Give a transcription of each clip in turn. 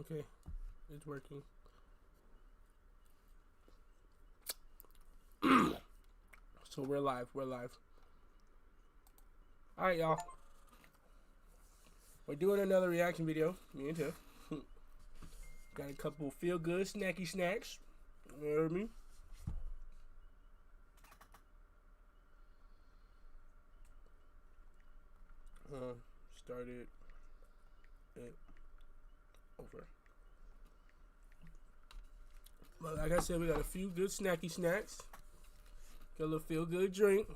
Okay, it's working. So we're live. We're live. All right, y'all. We're doing another reaction video. Me and Tiff. Got a couple feel good snacky snacks. You heard me? Started it over. But like I said, we got a few good snacky snacks. Got a little feel good drink.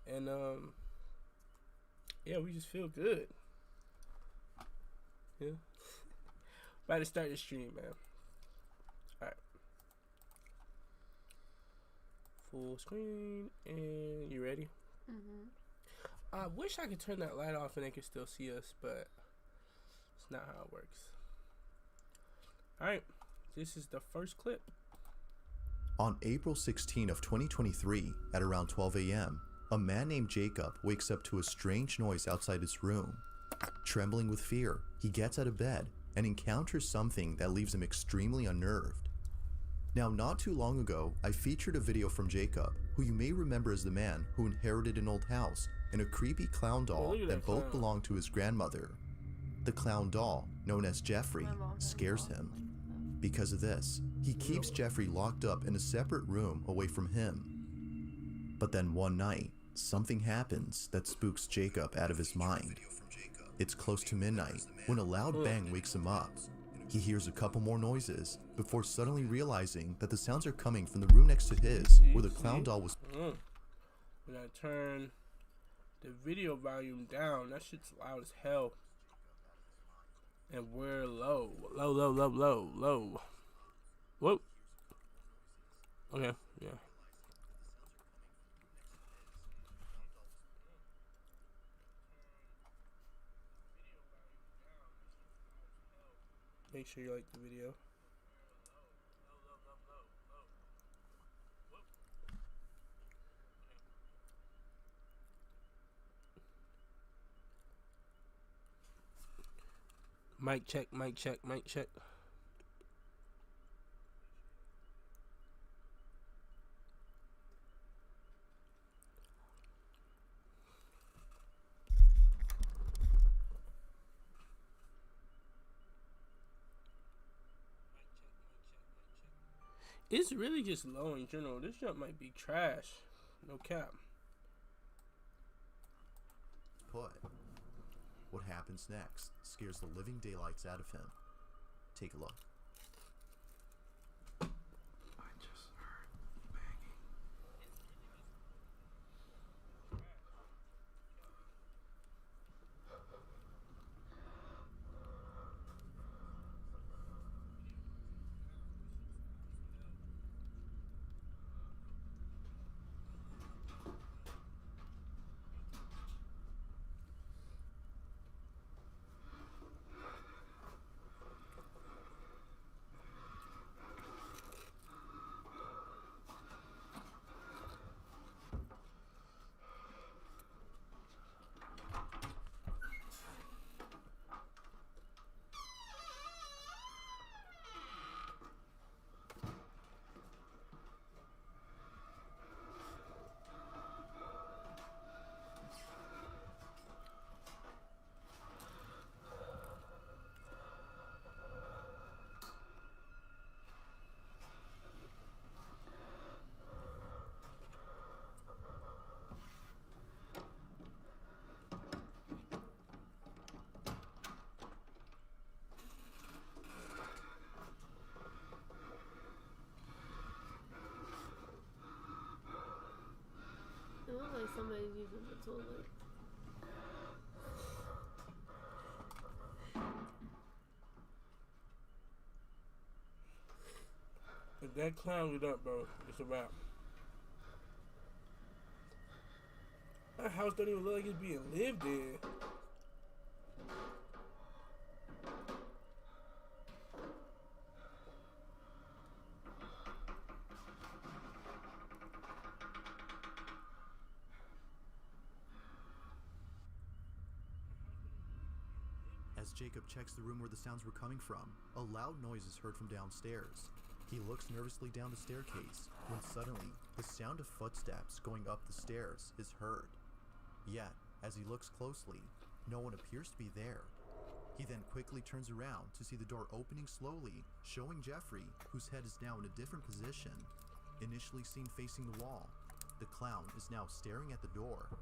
And yeah, we just feel good. Yeah. About to start the stream, man. Alright. Full screen, and you ready? I wish I could turn that light off and they could still see us, but it's not how it works. Alright, this is the first clip. On April 16 of 2023, at around 12 a.m., a man named Jacob wakes up to a strange noise outside his room. Trembling with fear, he gets out of bed and encounters something that leaves him extremely unnerved. Now, not too long ago, I featured a video from Jacob, who you may remember as the man who inherited an old house and a creepy clown doll that both belonged to his grandmother. The clown doll, known as Jeffrey, scares him. Because of this, he keeps Jeffrey locked up in a separate room away from him. But then one night, something happens that spooks Jacob out of his mind. It's close to midnight when a loud bang wakes him up. He hears a couple more noises before suddenly realizing that the sounds are coming from the room next to his, where the clown doll was. When I turn the video volume down, that shit's loud as hell. And we're low. Low. Whoa. Okay, yeah. Make sure you like the video. Mic check, mic check, mic check. It's really just low in general. This jump might be trash. No cap. But what happens next scares the living daylights out of him. Take a look. I just heard banging. It looks like somebody's using the toilet. If that clown it up, bro, it's a wrap. That house don't even look like it's being lived in. As As Jacob checks the room where the sounds were coming from, a loud noise is heard from downstairs. He looks nervously down the staircase when suddenly the sound of footsteps going up the stairs is heard. Yet, as he looks closely, no one appears to be there. He then quickly turns around to see the door opening slowly, showing Jeffrey, whose head is now in a different position. Initially seen facing the wall, the clown is now staring at the door.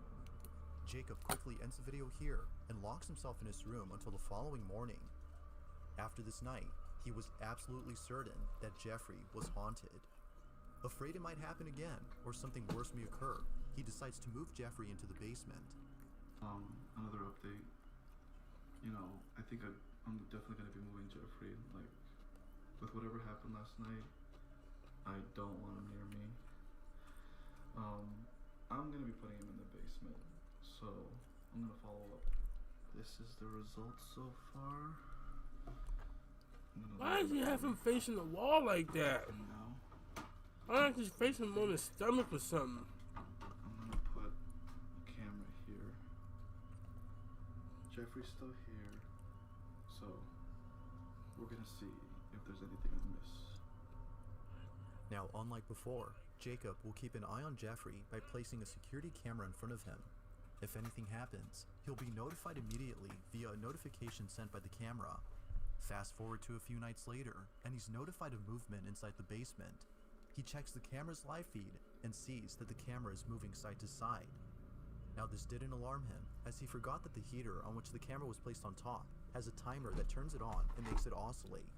Jacob quickly ends the video here and locks himself in his room until the following morning. After this night, he was absolutely certain that Jeffrey was haunted. Afraid it might happen again or something worse may occur, he decides to move Jeffrey into the basement. Another update. You know, I think I'm definitely going to be moving Jeffrey. Like, with whatever happened last night, I don't want him near me. I'm going to be putting him in the basement. So, I'm going to follow up. This is the results so far. Why does he have him facing the wall like that? Now, Why not just face him on his stomach or something? I'm going to put a camera here. Jeffrey's still here. So, we're going to see if there's anything I miss. Now, unlike before, Jacob will keep an eye on Jeffrey by placing a security camera in front of him. If anything happens, he'll be notified immediately via a notification sent by the camera. Fast forward to a few nights later, and he's notified of movement inside the basement. He checks the camera's live feed and sees that the camera is moving side to side. Now this didn't alarm him, as he forgot that the heater on which the camera was placed on top has a timer that turns it on and makes it oscillate.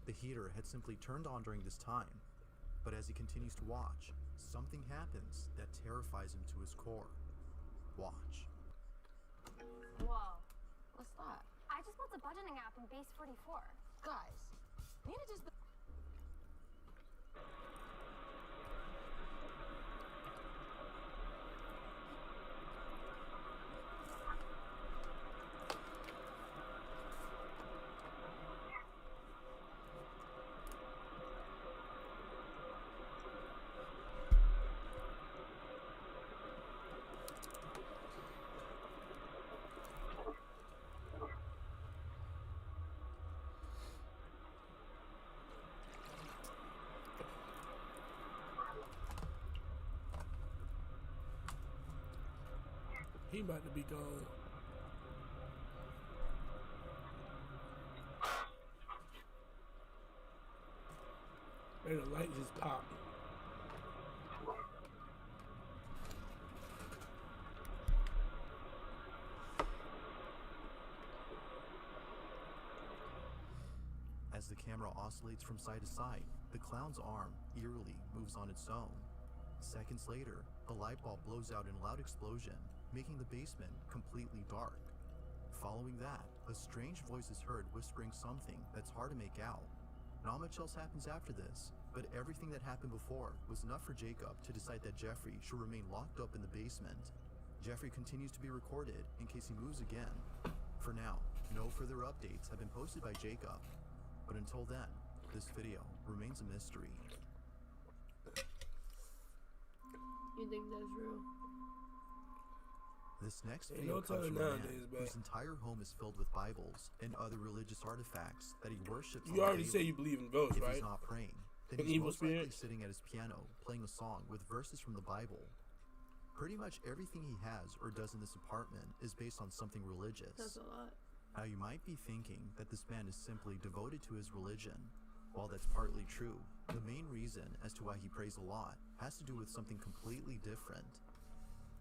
The heater had simply turned on during this time. But as he continues to watch, something happens that terrifies him to his core. Watch. Whoa. What's that? I just built a budgeting app in Base 44. Guys, Nina just... He about to be gone. And the light just popped. As the camera oscillates from side to side, the clown's arm eerily moves on its own. Seconds later, the light bulb blows out in a loud explosion, making the basement completely dark. Following that, a strange voice is heard whispering something that's hard to make out. Not much else happens after this, but everything that happened before was enough for Jacob to decide that Jeffrey should remain locked up in the basement. Jeffrey continues to be recorded in case he moves again. For now, no further updates have been posted by Jacob, but until then, this video remains a mystery. You think that's real? This next Ain't video no comes telling from a nowadays, man but- whose entire home is filled with Bibles and other religious artifacts that he worships on You the already daily. say you believe in ghosts, If right? he's not praying, then An he's evil most likely spirit? sitting at his piano playing a song with verses from the Bible. Pretty much everything he has or does in this apartment is based on something That's religious. a lot. Now you might be thinking that this man is simply devoted to his religion. While that's partly true, the main reason as to why he prays a lot has to do with something completely different.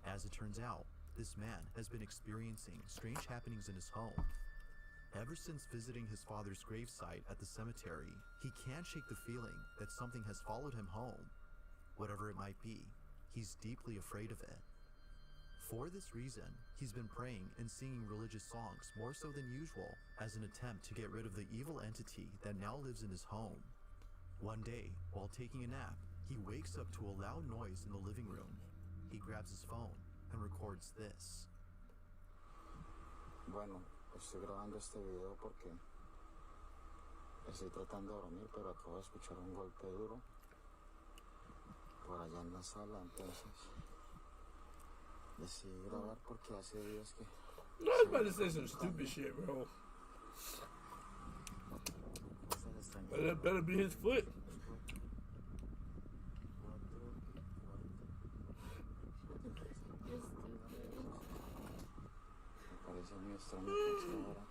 As it turns out, this man has been experiencing strange happenings in his home. Ever since visiting his father's gravesite at the cemetery, he can't shake the feeling that something has followed him home. Whatever it might be, he's deeply afraid of it. For this reason, he's been praying and singing religious songs more so than usual as an attempt to get rid of the evil entity that now lives in his home. One day, while taking a nap, he wakes up to a loud noise in the living room. He grabs his phone and records this. Bueno, estoy grabando este video porque estoy tratando de dormir, pero acabo de escuchar un golpe duro por allá en la sala, entonces decidí grabar porque hace días que... I was about to say some stupid shit, bro. Cosas extrañas. But that better be his foot. You're stupid. Me parece muy extraño que hasta ahora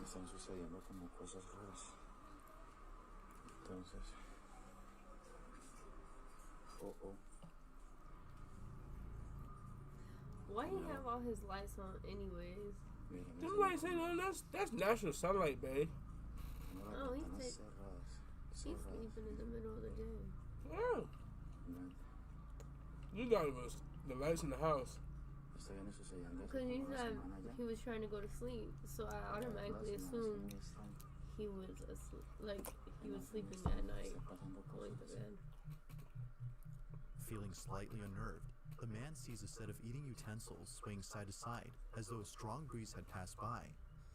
están sucediendo como cosas raras. Entonces, oh, Why he have all his lights on anyways? miren, Them lights say no, that's natural sunlight, babe. tengo las Oh, he ventanas said- cerradas. He's Cerradas. sleeping in the middle of the day. Oh, Man, you not even the lights in the house. esto viene sucediendo hace Because he como una said semana ya. he was trying to go to sleep, so I automatically Las semanas assumed muy extrañas. he was asleep, like he was Muy sleeping extraño at que night, esté pasando going to cosas así. bed. Feeling slightly unnerved, the man sees a set of eating utensils swaying side to side as though a strong breeze had passed by.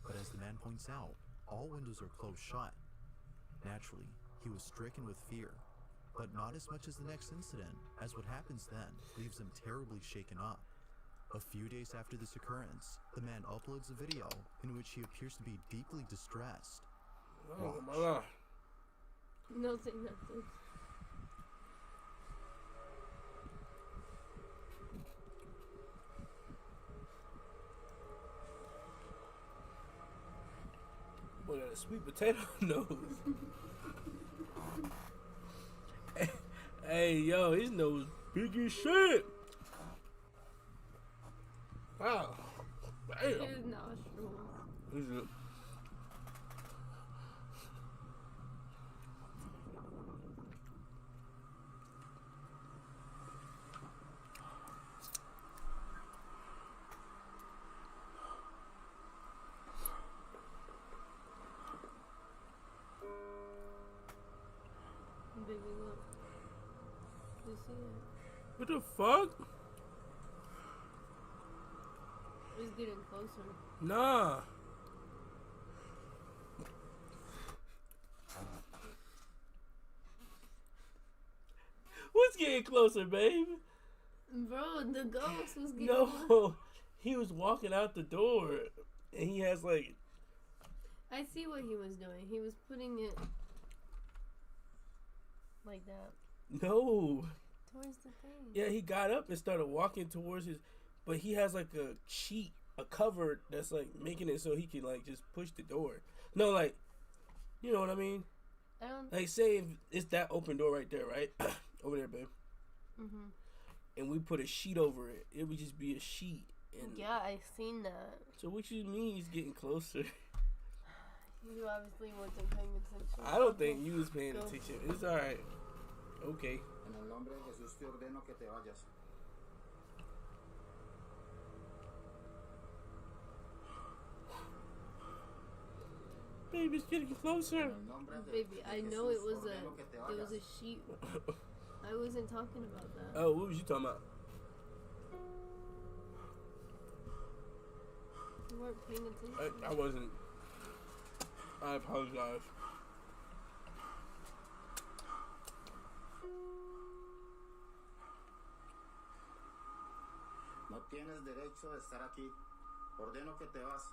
But as the man points out, all windows are closed shut. Naturally, he was stricken with fear, but not as much as the next incident, as what happens then leaves him terribly shaken up. A few days after this occurrence, the man uploads a video in which he appears to be deeply distressed. Oh my God. No, say nothing. Boy got a sweet potato nose. Hey, yo, his nose big as shit. Wow. Damn. His nostrils. This is- Baby, look. You see it? What the fuck? It's getting closer. Nah. What's getting closer, babe? Bro, the ghost was getting No. He was walking out the door and he has like I see what he was doing. He was putting it like that no. towards the thing. Yeah, he got up and started walking towards his, but he has like a sheet, a cover that's like making it so he can like just push the door. No, like, you know what I mean? I don't. Like, say if it's that open door right there, right? Over there, babe. Mhm. And we put a sheet over it. It would just be a sheet. And Yeah, I seen that. so what you mean he's getting closer? You obviously wasn't paying attention. I don't think you was paying Go. attention. It's alright. Okay. En el nombre de Jesús te ordeno que te vayas. Baby, it's getting closer. En el nombre de, Baby, de I Jesús know it was ordeno que te a vayas. sheet. I wasn't talking about that. Oh, what was you talking about? You weren't paying attention. I wasn't. I apologize. No tienes derecho de estar aquí. Ordeno que te vas.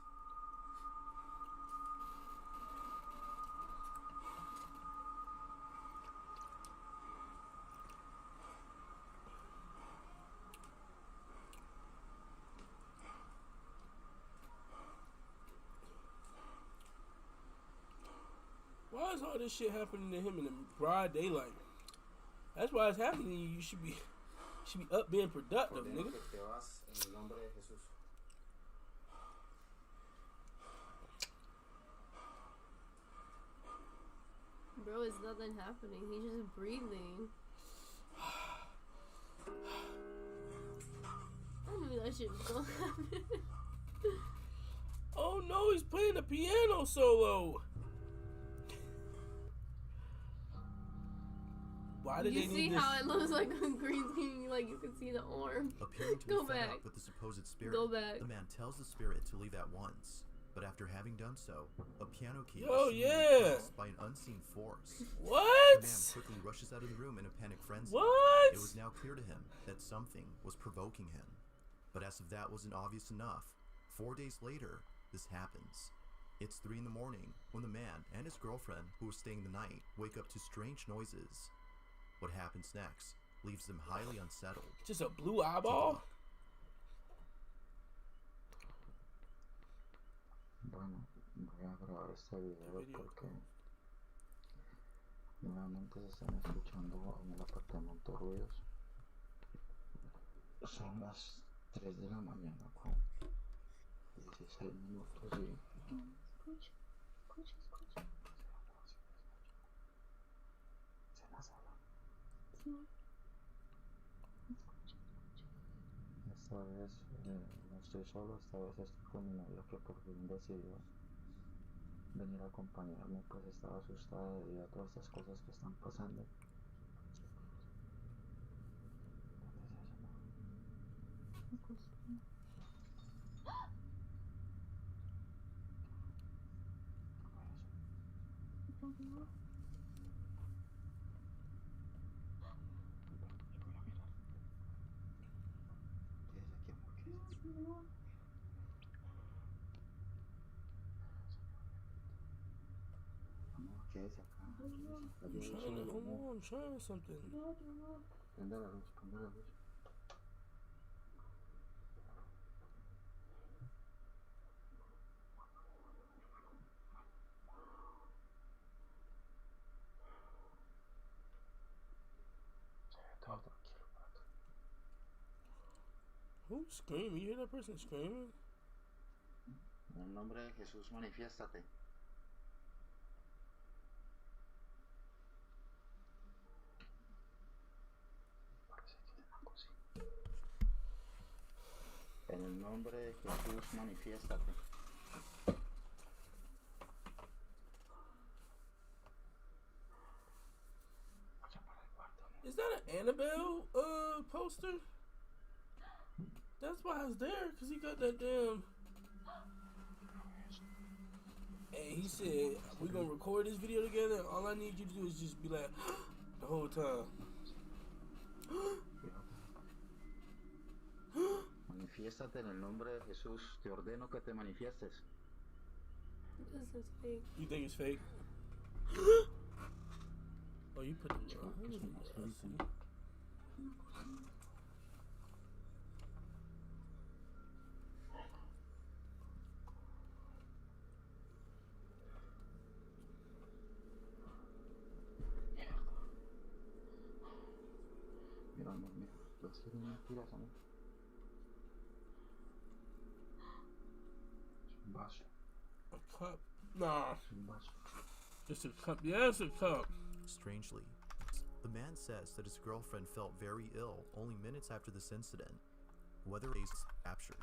Why is all this shit happening to him in the broad daylight? That's why it's happening to you. You should be up being productive, Ordeno nigga. que te vas en el nombre de Jesús. Bro, it's nothing happening. He's just breathing. I knew that shit was gonna happen. Oh no, he's playing the piano solo. Why did You they see need this? how it looks like on green screen? Like you can see the arm. Appearing to Go be fed back. up with the supposed spirit, Go back. the man tells the spirit to leave at once. But after having done so, a piano key Oh, is seemingly yeah. pressed by an unseen force. What? The man quickly rushes out of the room in a panic frenzy. What? It was now clear to him that something was provoking him. But as if that wasn't obvious enough, 4 days later, this happens. It's 3 in the morning when the man and his girlfriend, who was staying the night, wake up to strange noises. What happens next leaves them highly unsettled. Just a blue eyeball? Bueno, voy a grabar este video porque nuevamente se están escuchando en el apartamento ruidos. Son las 3 de la mañana con 16 minutos y... Escucha. Se la sala. Sí. Esta vez no estoy solo, esta vez estoy con mi novia que por fin decidió venir a acompañarme, pues estaba asustada debido a todas estas cosas que están pasando. Quédese acá. I'm trying something. Prende la luz. Todo tranquilo por acá. Who's screaming? You hear that person screaming? En el nombre de Jesús, manifiéstate. En el nombre de Jesús, manifiéstate. Is that an Annabelle poster? That's why I was there, because he got that damn... And he said, we're going to record this video together, and all I need you to do is just be like, the whole time. Manifiéstate en el nombre de Jesús. Te ordeno que te manifiestes. This is fake. You think it's fake? Oh, you put the Mira, amor, mira. Las quiero mentiras, amor. Es un vaso. A cup? Nah. Es un vaso. It's a cup. Yeah, it's a cup. Strangely, the man says that his girlfriend felt very ill only minutes after this incident. Whether is captured.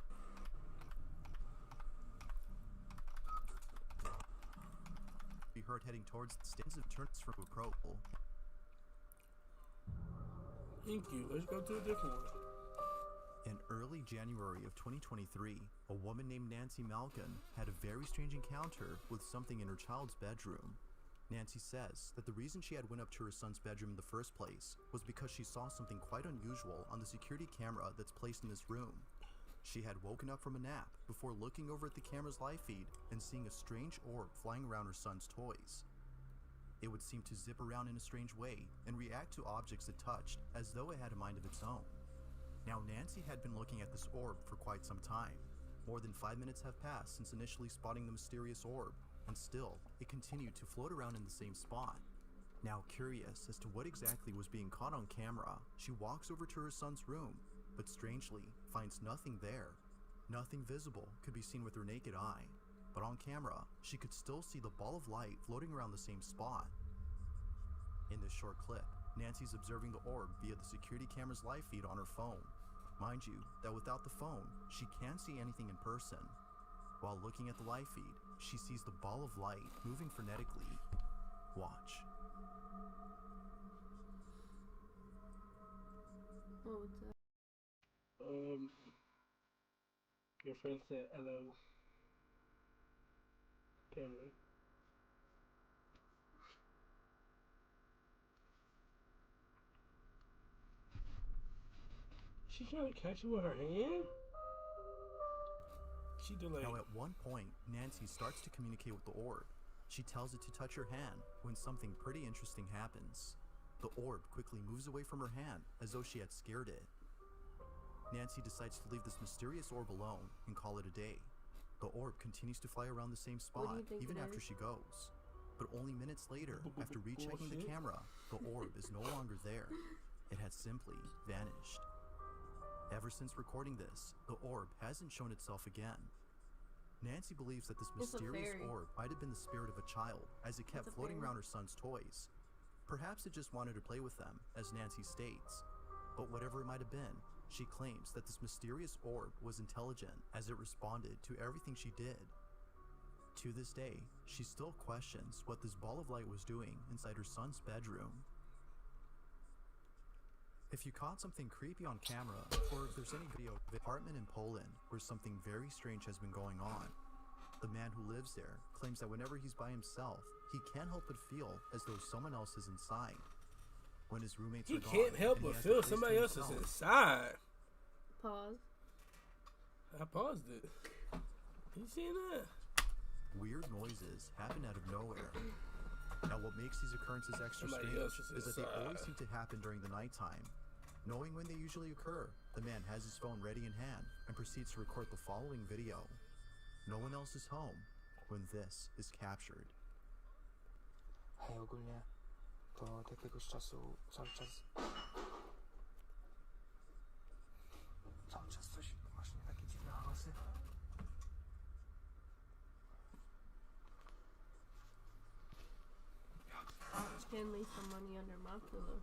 Be heard heading towards the stands of turns from a pro. Thank you. Let's go to a different one. In early January of 2023, a woman named Nancy Malkin had a very strange encounter with something in her child's bedroom. Nancy says that the reason she had went up to her son's bedroom in the first place was because she saw something quite unusual on the security camera that's placed in this room. She had woken up from a nap before looking over at the camera's live feed and seeing a strange orb flying around her son's toys. It would seem to zip around in a strange way and react to objects it touched as though it had a mind of its own. Now, Nancy had been looking at this orb for quite some time. More than 5 minutes have passed since initially spotting the mysterious orb, and still, it continued to float around in the same spot. Now curious as to what exactly was being caught on camera, she walks over to her son's room, but strangely finds nothing there. Nothing visible could be seen with her naked eye, but on camera, she could still see the ball of light floating around the same spot. In this short clip, Nancy's observing the orb via the security camera's live feed on her phone. Mind you, that without the phone, she can't see anything in person. While looking at the live feed, she sees the ball of light moving frenetically. Watch. Oh, what's up? Your friend said hello. Cameron. She trying to catch you with her hand? She delayed. Now, at one point, Nancy starts to communicate with the orb. She tells it to touch her hand when something pretty interesting happens. The orb quickly moves away from her hand as though she had scared it. Nancy decides to leave this mysterious orb alone and call it a day. The orb continues to fly around the same spot even after she goes. But only minutes later, after rechecking the camera, the orb is no longer there. It had simply vanished. Ever since recording this, the orb hasn't shown itself again. Nancy believes that this mysterious orb might have been the spirit of a child as it kept floating around her son's toys. Perhaps it just wanted to play with them, as Nancy states. But whatever it might have been, she claims that this mysterious orb was intelligent as it responded to everything she did. To this day, she still questions what this ball of light was doing inside her son's bedroom. If you caught something creepy on camera, or if there's any video of an apartment in Poland where something very strange has been going on, the man who lives there claims that whenever he's by himself, he can't help but feel as though someone else is inside. When his roommates are gone, he can't help but feel somebody else is inside. Pause. I paused it. You seen that? Weird noises happen out of nowhere. Now, what makes these occurrences extra Somebody strange else is is that they inside. always seem to happen during the nighttime. Knowing when they usually occur, the man has his phone ready in hand and proceeds to record the following video. No one else is home when this is captured. Hej ogólnie, to od jakiegoś czasu cały czas coś, właśnie takie dziwne hałasy. Can leave some money under my pillow.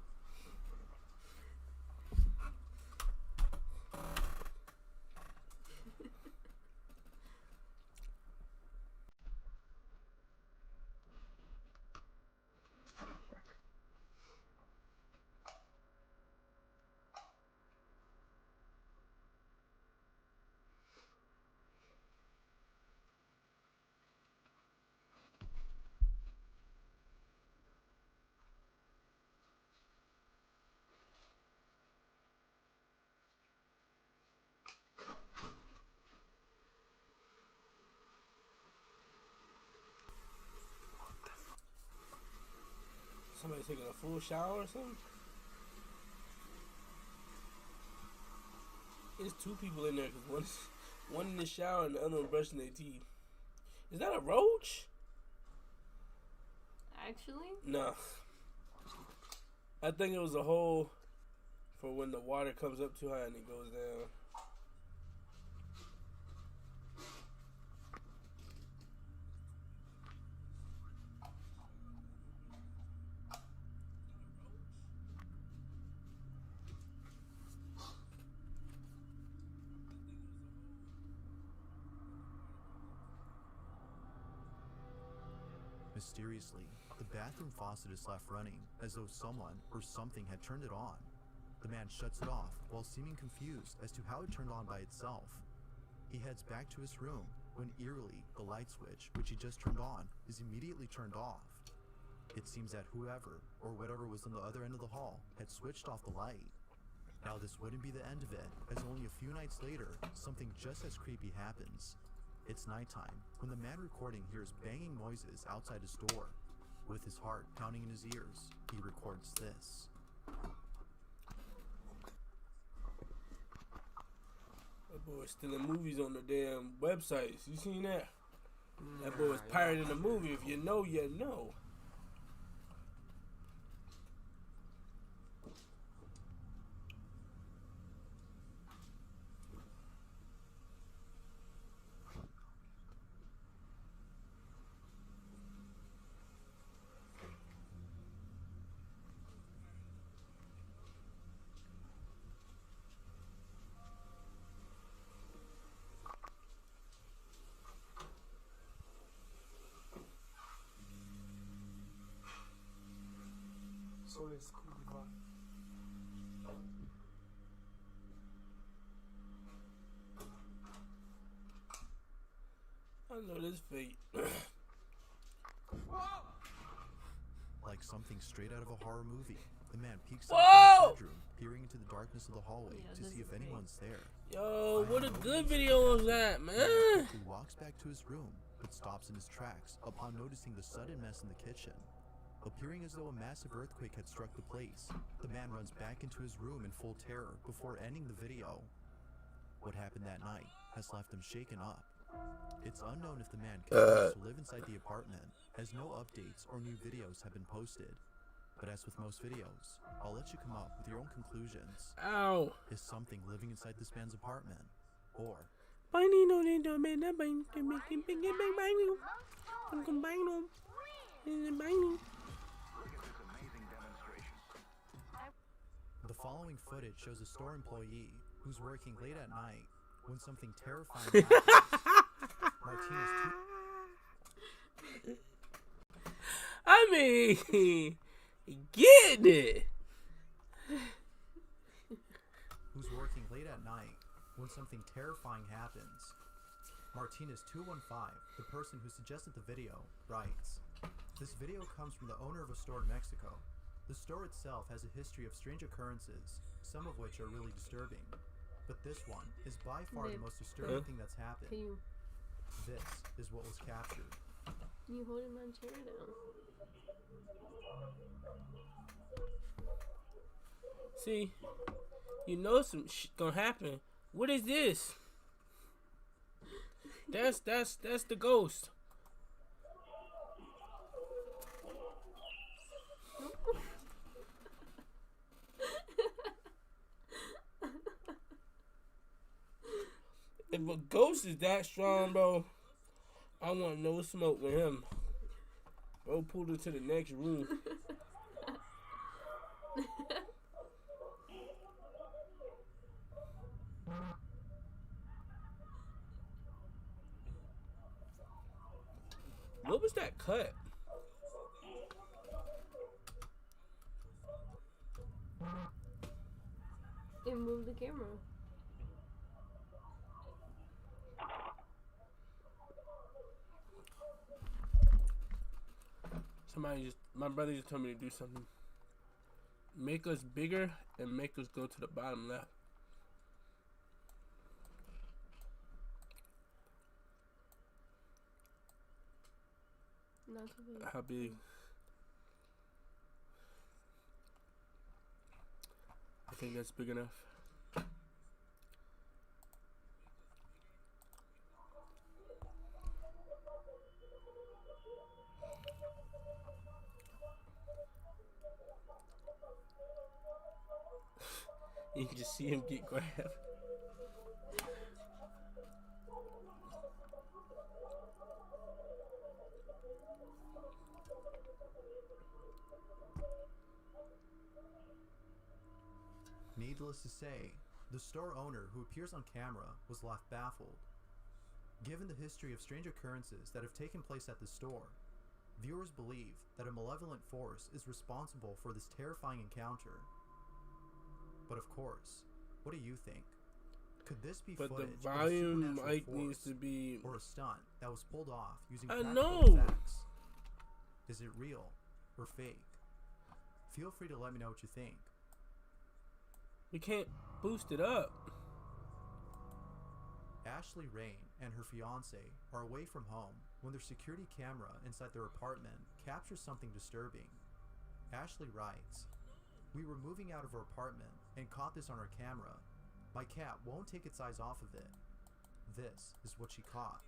Somebody taking a full shower or something? There's two people in there because one in the shower and the other one brushing their teeth. Is that a roach? Actually? No. I think it was a hole for when the water comes up too high and it goes down. Mysteriously, the bathroom faucet is left running as though someone or something had turned it on. The man shuts it off while seeming confused as to how it turned on by itself. He heads back to his room when eerily the light switch, which he just turned on, is immediately turned off. It seems that whoever or whatever was on the other end of the hall had switched off the light. Now this wouldn't be the end of it, as only a few nights later, something just as creepy happens. It's nighttime when the man recording hears banging noises outside his door. With his heart pounding in his ears, he records this. That boy was stealing movies on the damn websites. You seen that? That boy was pirating a movie. If you know, you know. Co jest kurwa? I know this fate. Like something straight out of a horror movie, the man peeks out Whoa! from his bedroom, peering into the darkness of the hallway to see if anyone's there. Yo, what a good video was that, man. He walks back to his room, but stops in his tracks upon noticing the sudden mess in the kitchen. Appearing as though a massive earthquake had struck the place, the man runs back into his room in full terror before ending the video. What happened that night has left him shaken up. It's unknown if the man continues to live inside the apartment, as no updates or new videos have been posted. But as with most videos, I'll let you come up with your own conclusions. Ow. Is something living inside this man's apartment? Or the following footage shows a store employee who's working late at night when something terrifying happens. Martinez I mean, getting it. who's working late at night when something terrifying happens. Martinez 215, the person who suggested the video, writes, "This video comes from the owner of a store in Mexico. The store itself has a history of strange occurrences, some of which are really disturbing. But this one is by far the most disturbing thing that's happened. This is what was captured." You holding my chair down. See, you know some shit gonna happen. What is this? That's the ghost. If a ghost is that strong, bro, I want no smoke with him. Bro pulled into the next room. What was that cut? It moved the camera. My brother just told me to do something. Make us bigger and make us go to the bottom left. Not too big. How big? I think that's big enough. You can just see him get grabbed. Needless to say, the store owner who appears on camera was left baffled. Given the history of strange occurrences that have taken place at the store, viewers believe that a malevolent force is responsible for this terrifying encounter. But of course, what do you think? Could this be footage the volume of a mic supernatural needs force to be. or a stunt that was pulled off using I practical know. effects? Is it real or fake? Feel free to let me know what you think. We can't boost it up. Ashley Rain and her fiance are away from home when their security camera inside their apartment captures something disturbing. Ashley writes, "We were moving out of our apartment and caught this on our camera. My cat won't take its eyes off of it. This is what she caught."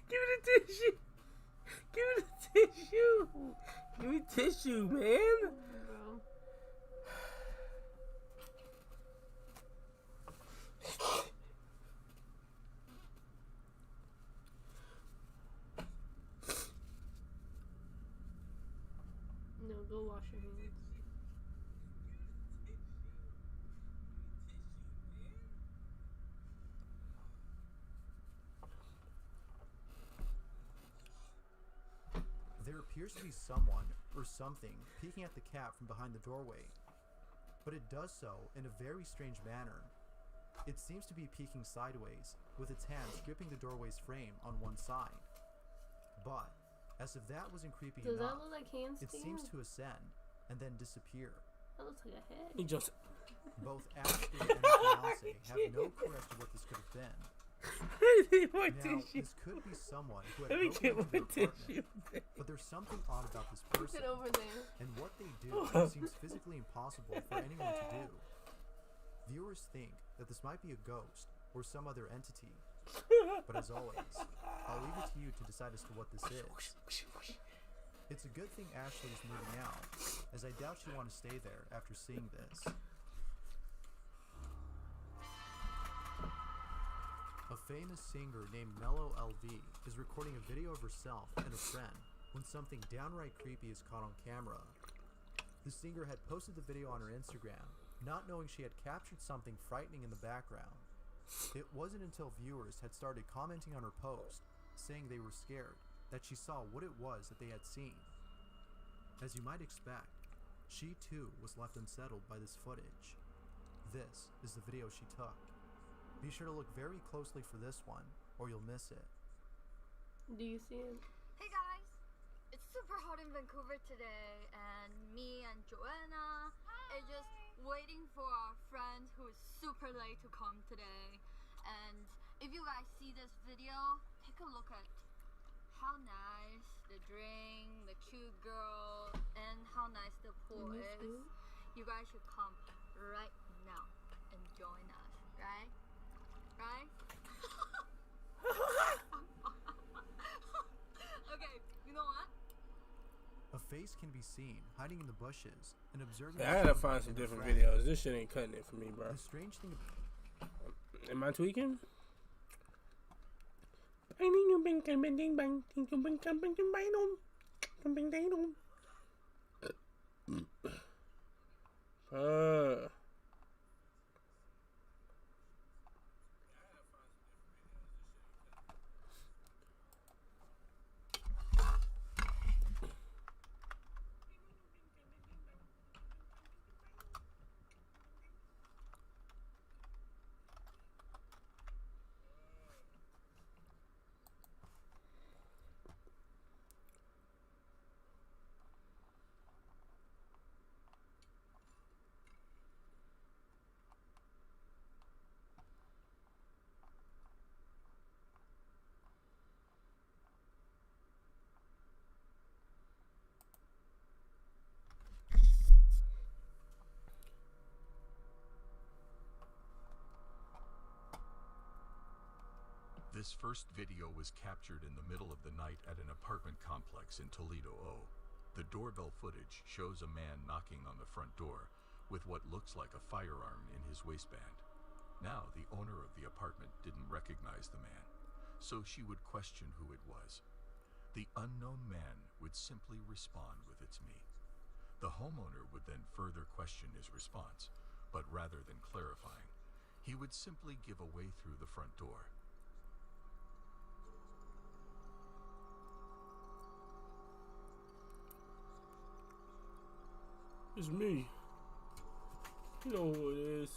Give me the tissue. Give me the tissue. Give me tissue, man. Bro. No, go wash your hands. appears to be someone or something peeking at the cat from behind the doorway, but it does so in a very strange manner. It seems to be peeking sideways, with its hands gripping the doorway's frame on one side. But, as if that wasn't creepy Does enough, that look like hands it seems to ascend and then disappear. That looks like a head. He just. Both Ashley and her fiance have no clue as to what this could have been. Now, this could be someone who had broken into their apartment, but there's something odd about this person, over there. and what they do seems physically impossible for anyone to do. Viewers think that this might be a ghost or some other entity, but as always, I'll leave it to you to decide as to what this is. It's a good thing Ashley is moving out, as I doubt she'll want to stay there after seeing this. A famous singer named Mello LV is recording a video of herself and a friend when something downright creepy is caught on camera. The singer had posted the video on her Instagram, not knowing she had captured something frightening in the background. It wasn't until viewers had started commenting on her post, saying they were scared, that she saw what it was that they had seen. As you might expect, she too was left unsettled by this footage. This is the video she took. Be sure to look very closely for this one, or you'll miss it. Do you see him? Hey guys, it's super hot in Vancouver today, and me and Joanna are just waiting for our friend who is super late to come today. And if you guys see this video, take a look at how nice the drink, the cute girl, and how nice the pool is. You guys should come right now and join us, right? Right? Okay, you know what? A face can be seen hiding in the bushes and observing. I gotta find some different videos. This shit ain't cutting it for me, bro. The strange thing. Am I tweaking? This first video was captured in the middle of the night at an apartment complex in Toledo, O. The doorbell footage shows a man knocking on the front door with what looks like a firearm in his waistband. Now, the owner of the apartment didn't recognize the man, so she would question who it was. The unknown man would simply respond with "It's me." The homeowner would then further question his response, but rather than clarifying, he would simply give away through the front door. It's me. You know who it is.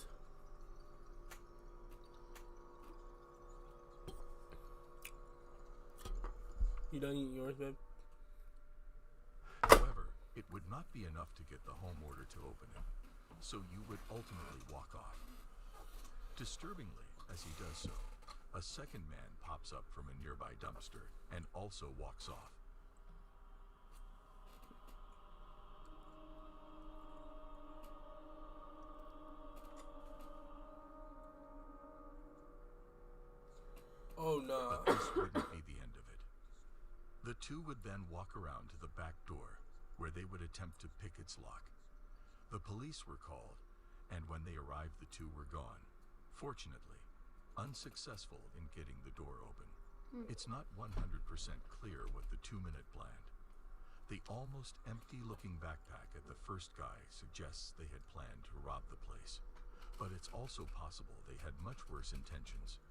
You done eating yours, babe? However, it would not be enough to get the home order to open it, so you would ultimately walk off. Disturbingly, as he does so, a second man pops up from a nearby dumpster and also walks off. Oh no. But this wouldn't be the end of it. The two would then walk around to the back door, where they would attempt to pick its lock. The police were called, and when they arrived the two were gone. Fortunately, unsuccessful in getting the door open. It's not 100% clear what the 2-minute planned. The almost empty-looking backpack at the first guy suggests they had planned to rob the place, but it's also possible they had much worse intentions.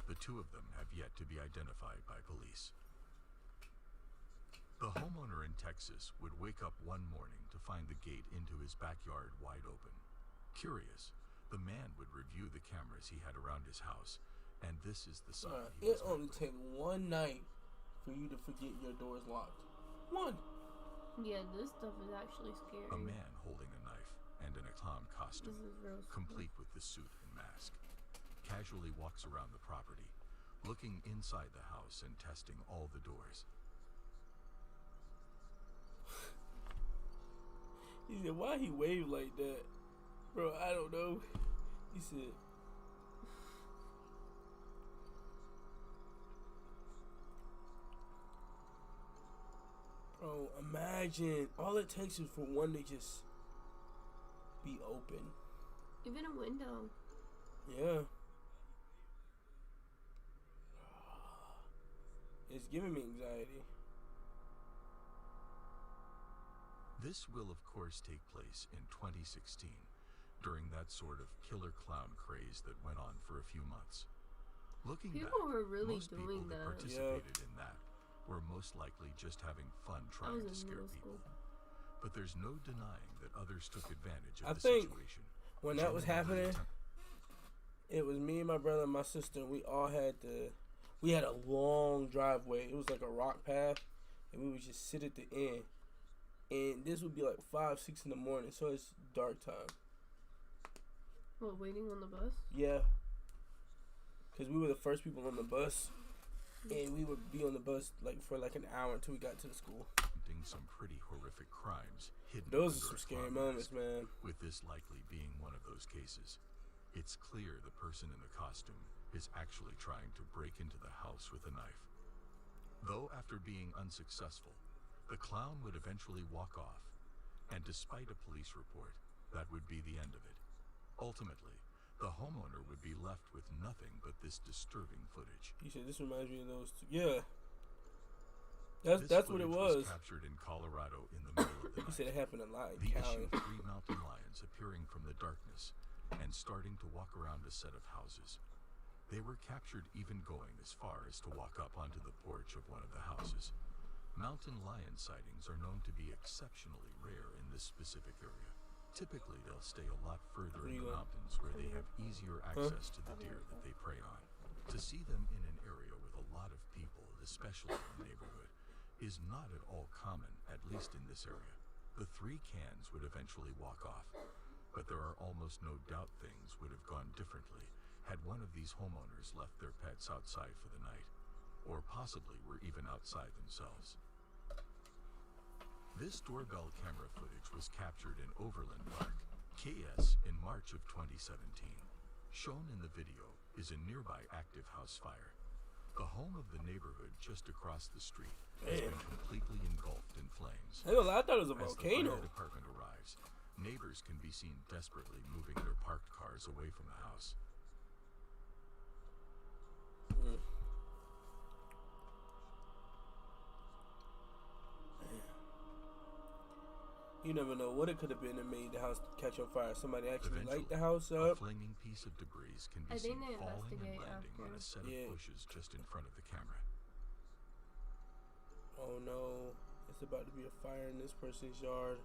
The two of them have yet to be identified by police. The homeowner in Texas would wake up one morning to find the gate into his backyard wide open. Curious, the man would review the cameras he had around his house, and this is the sign he It was met only with. takes one night for you to forget your door is locked. One. Yeah, this stuff is actually scary. A man holding a knife and in a clown costume, This is real complete with the suit and mask, casually walks around the property, looking inside the house and testing all the doors. He said, why he waved like that? Bro, I don't know. He said, bro, imagine. All it takes is for one to just be open. Even a window. Yeah. It's giving me anxiety. This will of course take place in 2016, during that sort of killer clown craze that went on for a few months. Looking People back, were really most doing people that that. participated in that were most likely just having fun I trying was to in scare middle people. school. But there's no denying that others took advantage of I the think situation. when that was Genuinely happening, it was me and my brother and my sister. We all had we had a long driveway. It was like a rock path, and we would just sit at the end. And this would be like 5, 6 in the morning, so it's dark time. What, waiting on the bus? Yeah, because we were the first people on the bus, and we would be on the bus like for like an hour until we got to the school. some pretty horrific crimes hidden Those under are some a scary clown moments, mask, man. with this likely being one of those cases. It's clear the person in the costume is actually trying to break into the house with a knife. Though after being unsuccessful, the clown would eventually walk off, and despite a police report, that would be the end of it. Ultimately, the homeowner would be left with nothing but this disturbing footage. He said, "This reminds me of those two." Yeah, This that's what it footage was. captured in Colorado in the middle of the He said night. it happened a lot in The Cali. issue of 3 mountain lions appearing from the darkness and starting to walk around a set of houses. They were captured even going as far as to walk up onto the porch of one of the houses. Mountain lion sightings are known to be exceptionally rare in this specific area. Typically, they'll stay a lot further in the mountains where they have easier access to the deer that they prey on. To see them in an area with a lot of people, especially in the neighborhood, is not at all common, at least in this area. The 3 cans would eventually walk off, but there are almost no doubt things would have gone differently had one of these homeowners left their pets outside for the night, or possibly were even outside themselves. This doorbell camera footage was captured in Overland Park, KS, in March of 2017. Shown in the video is a nearby active house fire. The home of the neighborhood just across the street has been completely engulfed in flames. I ain't gonna lie, I thought it was a As the volcano. fire department arrives, neighbors can be seen desperately moving their parked cars away from the house. You never know what it could have been that made the house catch on fire. Somebody actually Eventually, light the house a up. flaming piece of debris can be I seen think they falling and investigate landing on a after. set of bushes just in front of the camera. Oh no, it's about to be a fire in this person's yard.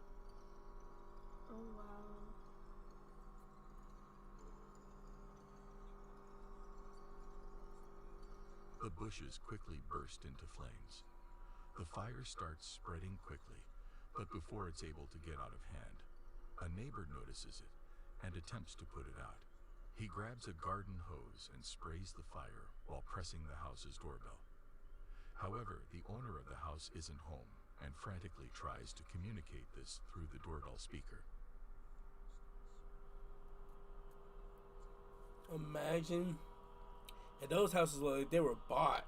Oh wow. The bushes quickly burst into flames. The fire starts spreading quickly, but before it's able to get out of hand, a neighbor notices it and attempts to put it out. He grabs a garden hose and sprays the fire while pressing the house's doorbell. However, the owner of the house isn't home and frantically tries to communicate this through the doorbell speaker. Imagine, and those houses they were bought.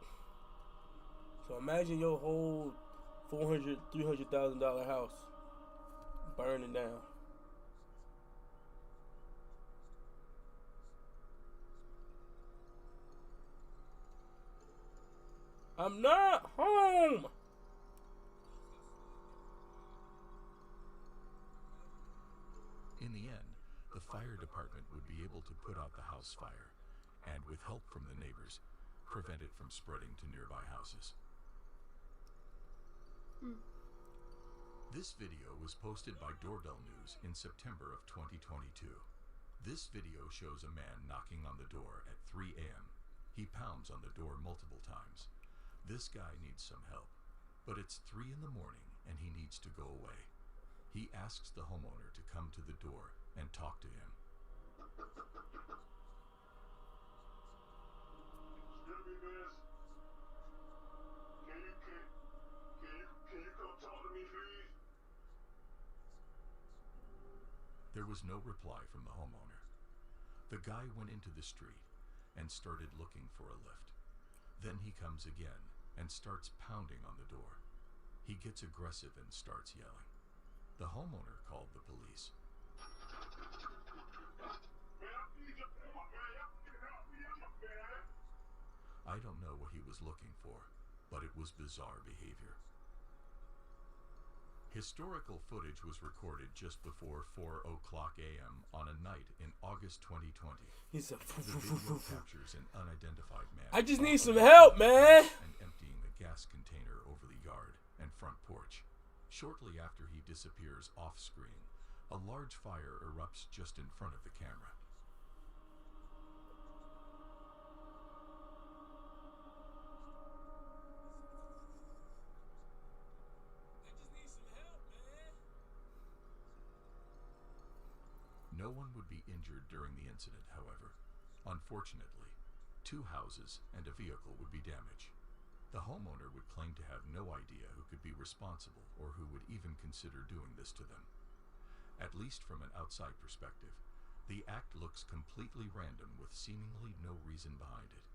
So imagine your whole $400,000, $300,000 house burning down. I'm not home. In the end, the fire department would be able to put out the house fire and, with help from the neighbors, prevent it from spreading to nearby houses. This video was posted by Doorbell News in September of 2022. This video shows a man knocking on the door at 3 a.m. He pounds on the door multiple times. This guy needs some help, but it's 3 in the morning and he needs to go away. He asks the homeowner to come to the door and talk to him. Excuse me, miss. Can you come talk to me, please? There was no reply from the homeowner. The guy went into the street and started looking for a lift. Then he comes again and starts pounding on the door. He gets aggressive and starts yelling. The homeowner called the police. I don't know what he was looking for, but it was bizarre behavior. Historical footage was recorded just before 4:00 a.m. on a night in August 2020. He's a The video captures an unidentified man. I just need some help, man. And emptying a gas container over the yard and front porch. Shortly after he disappears off screen, a large fire erupts just in front of the camera. No one would be injured during the incident, however. Unfortunately, 2 houses and a vehicle would be damaged. The homeowner would claim to have no idea who could be responsible or who would even consider doing this to them. At least from an outside perspective, the act looks completely random with seemingly no reason behind it,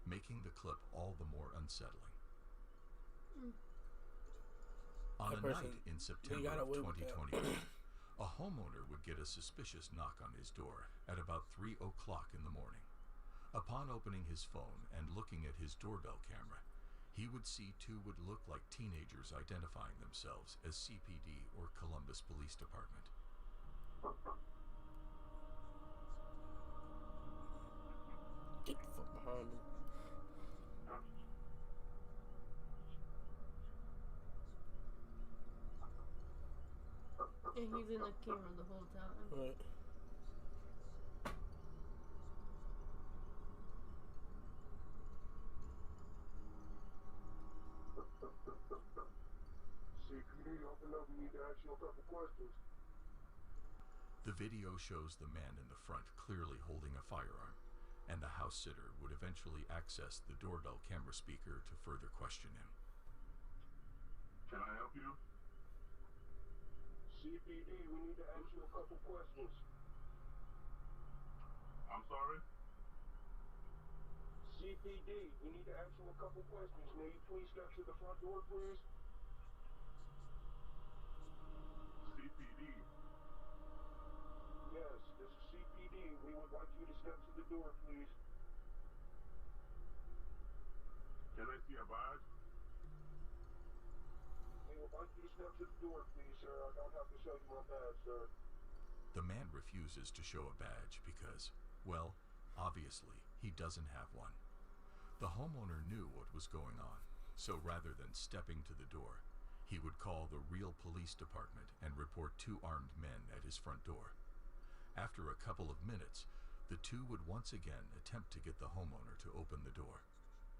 making the clip all the more unsettling. On a night in September of 2021, a homeowner would get a suspicious knock on his door at about 3:00 in the morning. Upon opening his phone and looking at his doorbell camera, he would see 2 would look like teenagers identifying themselves as CPD or Columbus Police Department. Get the fuck behind me. And he's in the camera the whole time. Right. CPD, open up. We need to ask you a couple questions. The video shows the man in the front clearly holding a firearm, and the house sitter would eventually access the doorbell camera speaker to further question him. Can I help you? CPD, we need to ask you a couple questions. I'm sorry? CPD, we need to ask you a couple questions. May you please step to the front door, please? CPD. Yes, this is CPD. We would like you to step to the door, please. Can I see a badge? We would like you to step to the door, please, sir. I don't have to show you my badge, sir. The man refuses to show a badge because, well, obviously, he doesn't have one. The homeowner knew what was going on, so rather than stepping to the door, he would call the real police department and report 2 armed men at his front door. After a couple of minutes, the 2 would once again attempt to get the homeowner to open the door.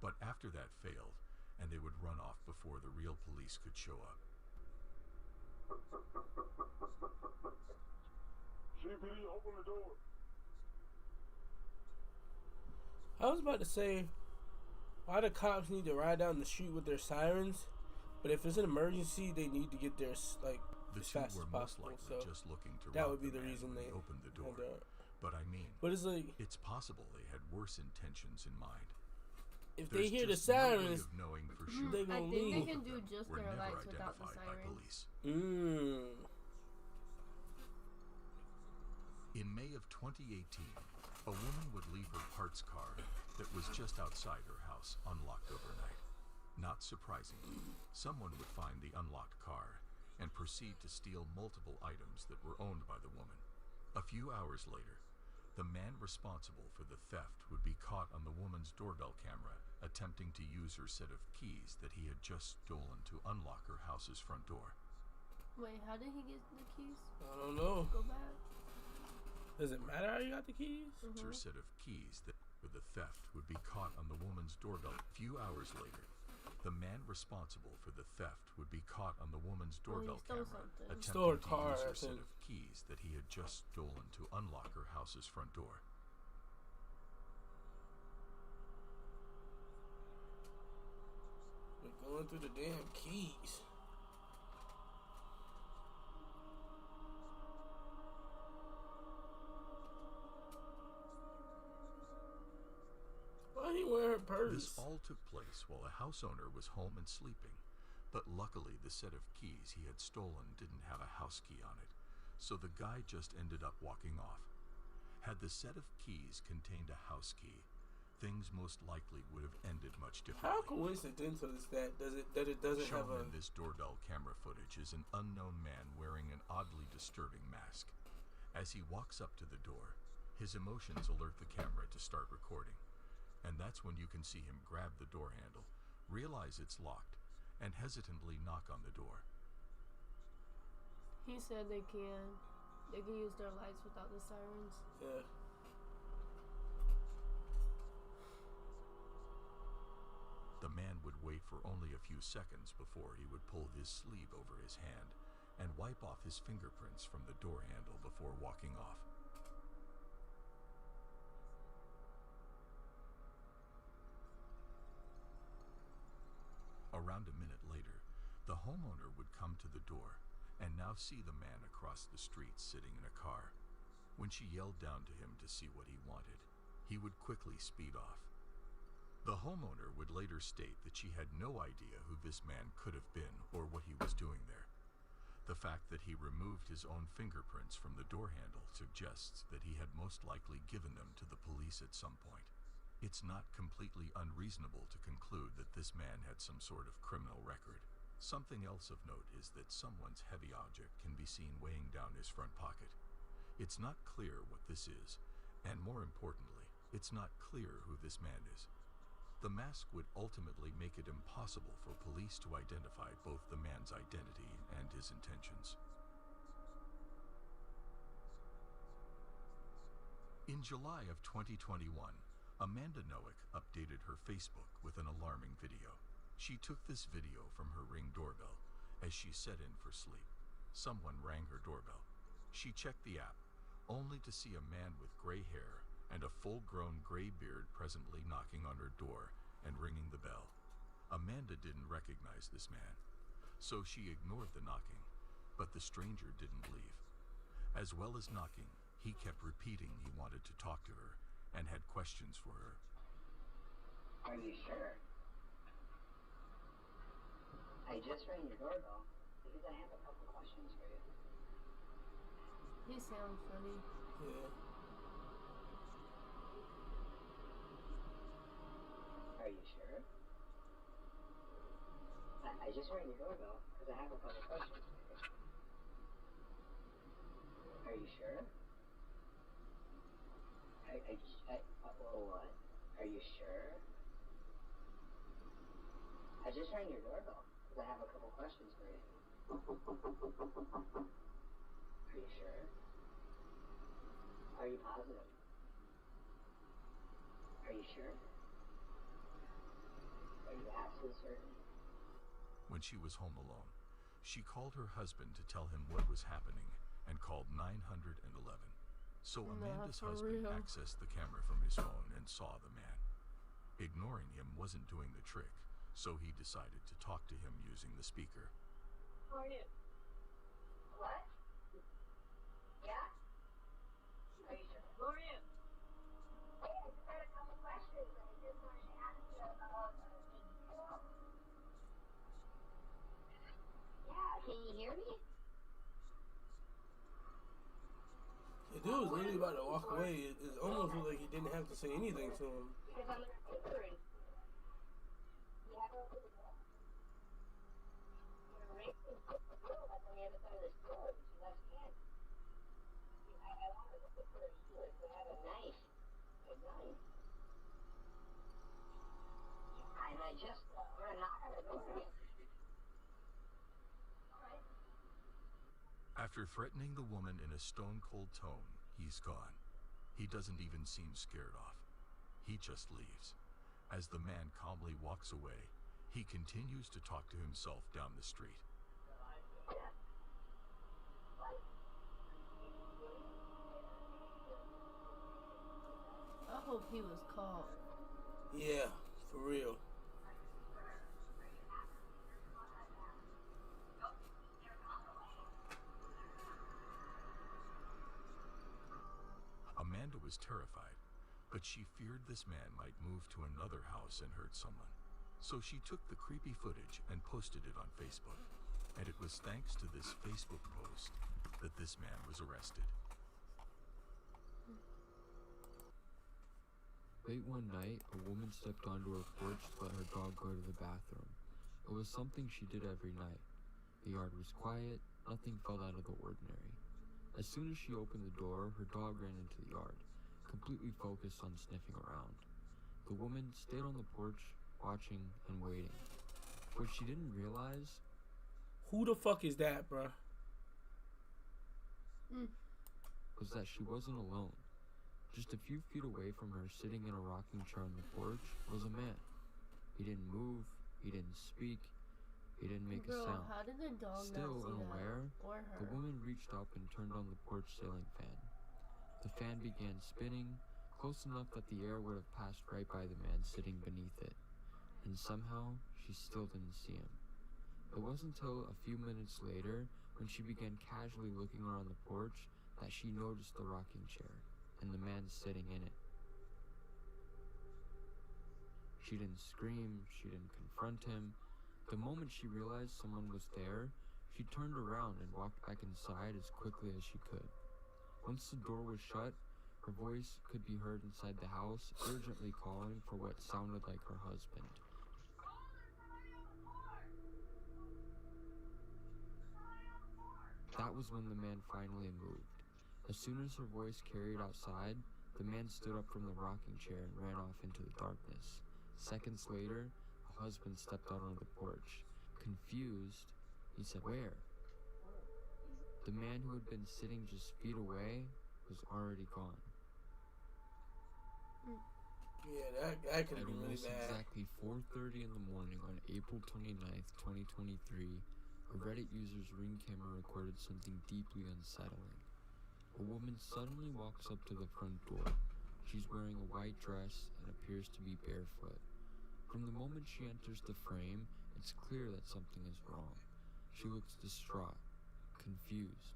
But after that failed, and they would run off before the real police could show up. CPD, open the door. I was about to say, why do cops need to ride down the street with their sirens? But if it's an emergency, they need to get there like The as 2 fast were as most possible. likely So just looking to that rob would be the the man reason when they he opened the door. had that. But I mean, But it's like, it's possible they had worse intentions in mind. if There's they hear the just no way sirens, of knowing for sure. they I gonna think they leave. can do just were their never lights without the identified by siren. police. In May of 2018, a woman would leave her parts car that was just outside her house unlocked overnight. Not surprisingly, someone would find the unlocked car and proceed to steal multiple items that were owned by the woman. A few hours later, The man responsible for the theft would be caught on the woman's doorbell camera attempting to use her set of keys that he had just stolen to unlock her house's front door. Wait, how did he get the keys? I don't know. Go back. Does it matter how you got the keys? Her set of keys that for the theft would be caught on the woman's doorbell. A few hours later, the man responsible for the theft would be caught on the woman's doorbell camera attempting to use her set of keys that he had just stolen to unlock her house's front door. We're going through the damn keys. Why he wear her purse? This all took place while the house owner was home and sleeping, but luckily the set of keys he had stolen didn't have a house key on it, so the guy just ended up walking off. Had the set of keys contained a house key, things most likely would have ended much differently. How coincidental is that? It doesn't Shown have a... in this doorbell camera footage is an unknown man wearing an oddly disturbing mask. As he walks up to the door, his emotions alert the camera to start recording. And that's when you can see him grab the door handle, realize it's locked, and hesitantly knock on the door. He said they can use their lights without the sirens. Yeah. The man would wait for only a few seconds before he would pull his sleeve over his hand and wipe off his fingerprints from the door handle before walking off. Around a minute later, the homeowner would come to the door and now see the man across the street sitting in a car. When she yelled down to him to see what he wanted, he would quickly speed off. The homeowner would later state that she had no idea who this man could have been or what he was doing there. The fact that he removed his own fingerprints from the door handle suggests that he had most likely given them to the police at some point. It's not completely unreasonable to conclude that this man had some sort of criminal record. Something else of note is that someone's heavy object can be seen weighing down his front pocket. It's not clear what this is, and more importantly, it's not clear who this man is. The mask would ultimately make it impossible for police to identify both the man's identity and his intentions. In July of 2021, Amanda Noack updated her Facebook with an alarming video. She took this video from her Ring doorbell as she set in for sleep. Someone rang her doorbell. She checked the app, only to see a man with gray hair and a full-grown gray beard presently knocking on her door and ringing the bell. Amanda didn't recognize this man, so she ignored the knocking, but the stranger didn't leave. As well as knocking, he kept repeating he wanted to talk to her and had questions for her. Are you sure? I just rang your doorbell because I have a couple questions for you. He sounds funny. Yeah. Are you sure? I just rang your doorbell because I have a couple questions for you. Are you sure? What? Are you sure? I just rang your doorbell because I have a couple questions for you. Are you sure? Are you positive? Are you sure? Are you absolutely certain? When she was home alone, she called her husband to tell him what was happening and called 911. So Amanda's husband accessed the camera from his phone and saw the man. Ignoring him wasn't doing the trick, so he decided to talk to him using the speaker. How are you? What? Yeah? Are you sure? Who are you? Hey, I just had a couple questions. I just wanted to ask you about Yeah, can you hear me? The dude was literally about to walk away. It almost looked like he didn't have to say anything to him. Because I'm in a paper and... Yeah, I don't know. You're racing up the road at the other side of the store, but she left hand. I wanted to put her here, so I have a I just want to knock on the door. Alright. After threatening the woman in a stone-cold tone, he's gone. He doesn't even seem scared off. He just leaves. As the man calmly walks away, he continues to talk to himself down the street. I hope he was caught. Yeah, for real. Amanda was terrified, but she feared this man might move to another house and hurt someone. So she took the creepy footage and posted it on Facebook. And it was thanks to this Facebook post that this man was arrested. Late one night, a woman stepped onto her porch to let her dog go to the bathroom. It was something she did every night. The yard was quiet, nothing felt out of the ordinary. As soon as she opened the door, her dog ran into the yard, completely focused on sniffing around. The woman stayed on the porch, watching and waiting. What she didn't realize... Who the fuck is that, bruh? ...was that she wasn't alone. Just a few feet away from her, sitting in a rocking chair on the porch, was a man. He didn't move, he didn't speak, he didn't make a sound. How did the dog Still not see unaware, that? Or her? the woman reached up and turned on the porch ceiling fan. The fan began spinning, close enough that the air would have passed right by the man sitting beneath it. And somehow, she still didn't see him. It wasn't until a few minutes later, when she began casually looking around the porch, that she noticed the rocking chair and the man sitting in it. She didn't scream, she didn't confront him. The moment she realized someone was there, she turned around and walked back inside as quickly as she could. Once the door was shut, her voice could be heard inside the house, urgently calling for what sounded like her husband. That was when the man finally moved. As soon as her voice carried outside, the man stood up from the rocking chair and ran off into the darkness. Seconds later, a husband stepped out on the porch. Confused, he said, "Where?" The man who had been sitting just feet away was already gone. Yeah, that could be really bad. Exactly 4:30 in the morning on April 29th, 2023, a Reddit user's Ring camera recorded something deeply unsettling. A woman suddenly walks up to the front door. She's wearing a white dress and appears to be barefoot. From the moment she enters the frame, it's clear that something is wrong. She looks distraught, confused,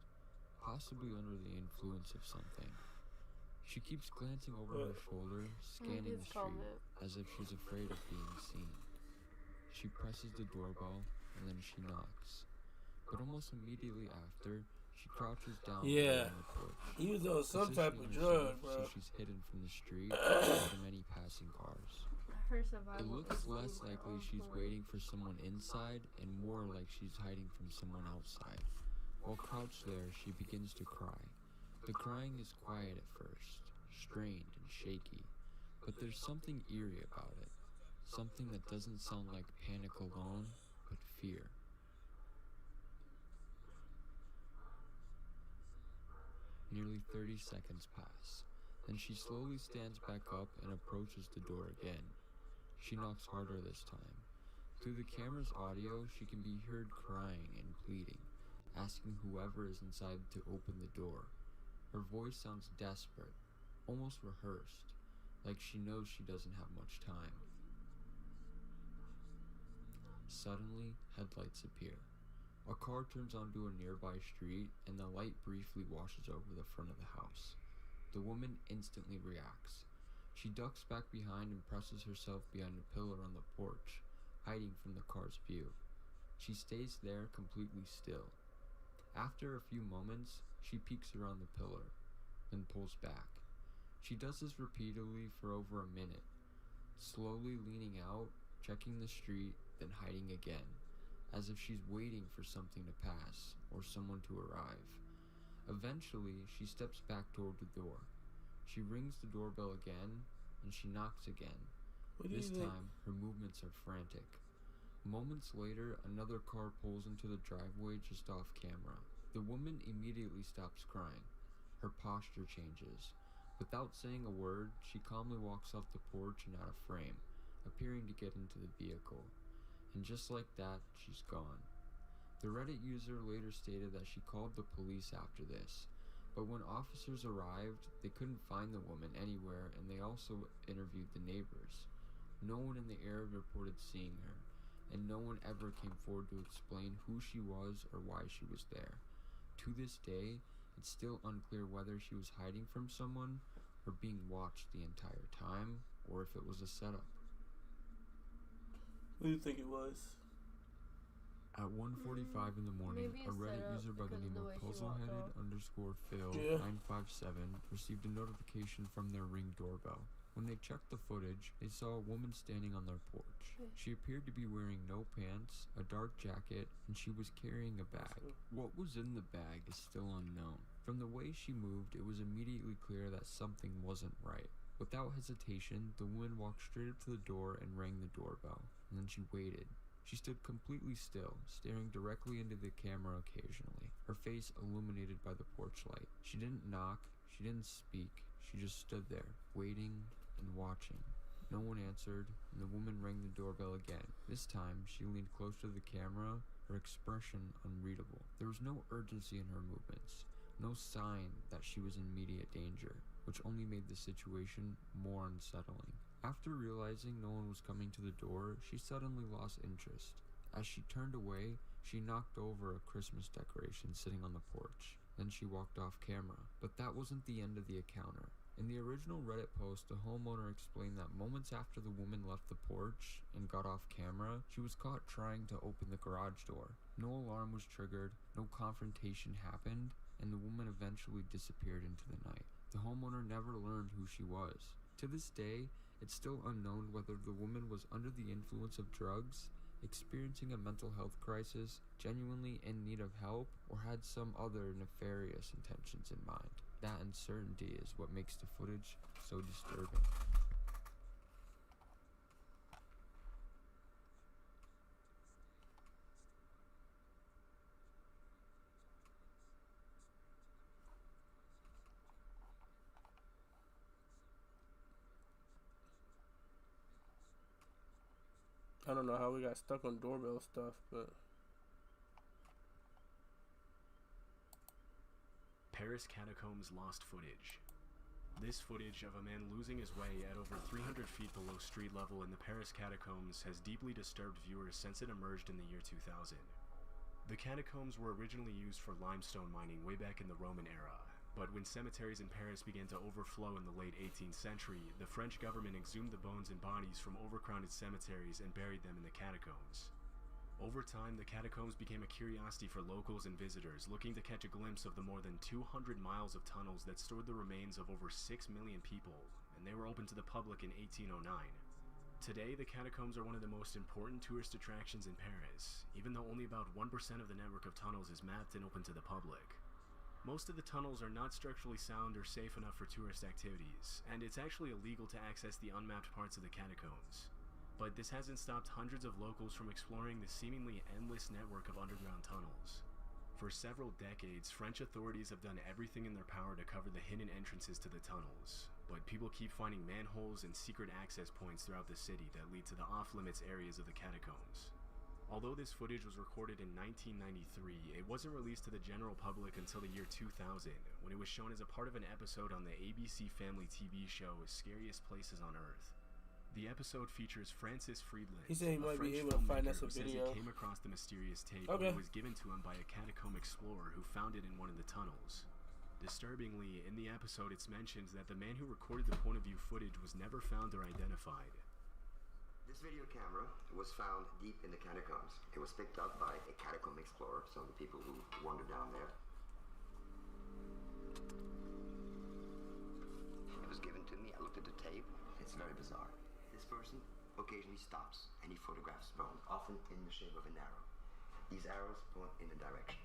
possibly under the influence of something. She keeps glancing over her shoulder, scanning the street, as if she's afraid of being seen. She presses the doorbell, and then she knocks. But almost immediately after, she crouches down on the porch. He was on some type of drug, bro. So she's hidden from the street and from any passing cars. It looks less likely she's waiting for someone inside and more like she's hiding from someone outside. While crouched there, she begins to cry. The crying is quiet at first, strained and shaky, but there's something eerie about it. Something that doesn't sound like panic alone, but fear. Nearly 30 seconds pass. Then she slowly stands back up and approaches the door again. She knocks harder this time. Through the camera's audio, she can be heard crying and pleading, asking whoever is inside to open the door. Her voice sounds desperate, almost rehearsed, like she knows she doesn't have much time. Suddenly, headlights appear. A car turns onto a nearby street, and the light briefly washes over the front of the house. The woman instantly reacts. She ducks back behind and presses herself behind a pillar on the porch, hiding from the car's view. She stays there completely still. After a few moments, she peeks around the pillar, then pulls back. She does this repeatedly for over a minute, slowly leaning out, checking the street, then hiding again, as if she's waiting for something to pass or someone to arrive. Eventually, she steps back toward the door. She rings the doorbell again, and she knocks again, This time, her movements are frantic. Moments later, another car pulls into the driveway just off camera. The woman immediately stops crying. Her posture changes. Without saying a word, she calmly walks off the porch and out of frame, appearing to get into the vehicle. And just like that, she's gone. The Reddit user later stated that she called the police after this, but when officers arrived, they couldn't find the woman anywhere, and they also interviewed the neighbors. No one in the area reported seeing her, and no one ever came forward to explain who she was or why she was there. To this day, it's still unclear whether she was hiding from someone or being watched the entire time, or if it was a setup. Who do you think it was? At 1:45 in the morning, a Reddit user by the name of puzzleheaded_Phil957 received a notification from their Ring doorbell. When they checked the footage, they saw a woman standing on their porch. She appeared to be wearing no pants, a dark jacket, and she was carrying a bag. What was in the bag is still unknown. From the way she moved, it was immediately clear that something wasn't right. Without hesitation, the woman walked straight up to the door and rang the doorbell, and then she waited. She stood completely still, staring directly into the camera occasionally, her face illuminated by the porch light. She didn't knock, she didn't speak, she just stood there, waiting and watching. No one answered, and the woman rang the doorbell again. This time, she leaned close to the camera, her expression unreadable. There was no urgency in her movements, no sign that she was in immediate danger, which only made the situation more unsettling. After realizing no one was coming to the door, she suddenly lost interest. As she turned away, she knocked over a Christmas decoration sitting on the porch. Then she walked off camera. But that wasn't the end of the encounter. In the original Reddit post, the homeowner explained that moments after the woman left the porch and got off camera, she was caught trying to open the garage door. No alarm was triggered, no confrontation happened, and the woman eventually disappeared into the night. The homeowner never learned who she was. To this day, it's still unknown whether the woman was under the influence of drugs, experiencing a mental health crisis, genuinely in need of help, or had some other nefarious intentions in mind. That uncertainty is what makes the footage so disturbing. I don't know how we got stuck on doorbell stuff, but Paris catacombs lost footage. This footage of a man losing his way at over 300 feet below street level in the Paris catacombs has deeply disturbed viewers since it emerged in the year 2000. The catacombs were originally used for limestone mining way back in the Roman era, but when cemeteries in Paris began to overflow in the late 18th century, the French government exhumed the bones and bodies from overcrowded cemeteries and buried them in the catacombs. Over time, the catacombs became a curiosity for locals and visitors looking to catch a glimpse of the more than 200 miles of tunnels that stored the remains of over 6 million people, and they were open to the public in 1809. Today, the catacombs are one of the most important tourist attractions in Paris, even though only about 1% of the network of tunnels is mapped and open to the public. Most of the tunnels are not structurally sound or safe enough for tourist activities, and it's actually illegal to access the unmapped parts of the catacombs. But this hasn't stopped hundreds of locals from exploring the seemingly endless network of underground tunnels. For several decades, French authorities have done everything in their power to cover the hidden entrances to the tunnels, but people keep finding manholes and secret access points throughout the city that lead to the off-limits areas of the catacombs. Although this footage was recorded in 1993, it wasn't released to the general public until the year 2000, when it was shown as a part of an episode on the ABC Family TV show Scariest Places on Earth. The episode features Francis Friedland, he said he might be French able to find us filmmaker a who says video. he came across the mysterious tape Okay. when it was given to him by a catacomb explorer who found it in one of the tunnels. Disturbingly, in the episode it's mentioned that the man who recorded the point of view footage was never found or identified. This video camera was found deep in the catacombs. It was picked up by a catacomb explorer, so the people who wandered down there. It was given to me. I looked at the tape. It's very bizarre. This person occasionally stops and he photographs bones, often in the shape of an arrow. These arrows point in a direction.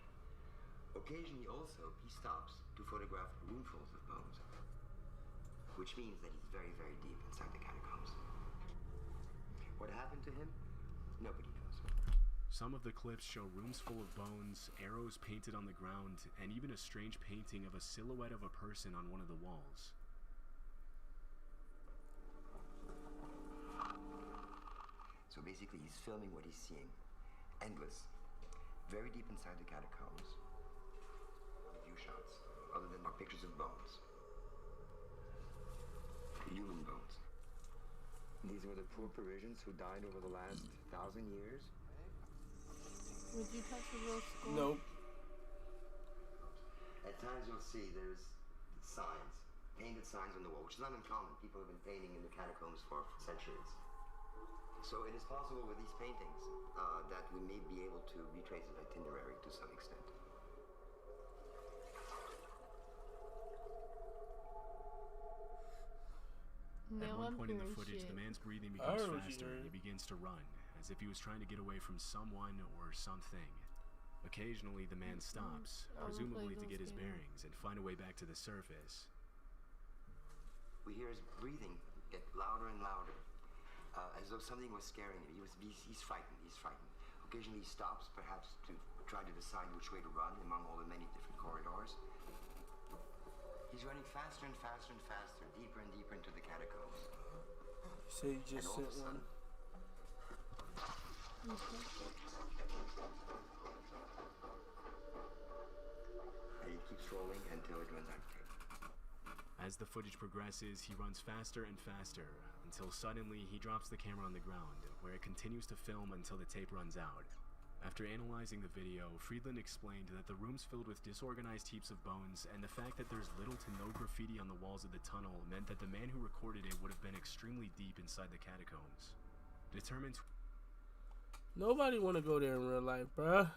Occasionally also he stops to photograph roomfuls of bones, which means that he's very, very deep inside the catacombs. What happened to him? Nobody knows. Some of the clips show rooms full of bones, arrows painted on the ground, and even a strange painting of a silhouette of a person on one of the walls. So basically, he's filming what he's seeing. Endless. Very deep inside the catacombs. View shots, other than our pictures of bones. Human bones. These were the poor Parisians who died over the last 1,000 years. Would you touch a real skull? Nope. At times you'll see there's signs, painted signs on the wall, which is not uncommon. People have been painting in the catacombs for centuries. So it is possible with these paintings that we may be able to retrace his itinerary to some extent. At one point in the footage, the man's breathing becomes faster and he begins to run, as if he was trying to get away from someone or something. Occasionally, the man stops, presumably to get his bearings and find a way back to the surface. We hear his breathing get louder and louder, as though something was scaring him. He's frightened, he's frightened. Occasionally he stops, perhaps to try to decide which way to run among all the many different corridors. He's running faster and faster and faster, deeper and deeper into the catacombs. So you just sent one. And he keeps rolling until it runs out of tape. As the footage progresses, he runs faster and faster, until suddenly he drops the camera on the ground, where it continues to film until the tape runs out. After analyzing the video, Friedland explained that the room's filled with disorganized heaps of bones, and the fact that there's little to no graffiti on the walls of the tunnel meant that the man who recorded it would have been extremely deep inside the catacombs. Determined to... Nobody want to go there in real life, bruh.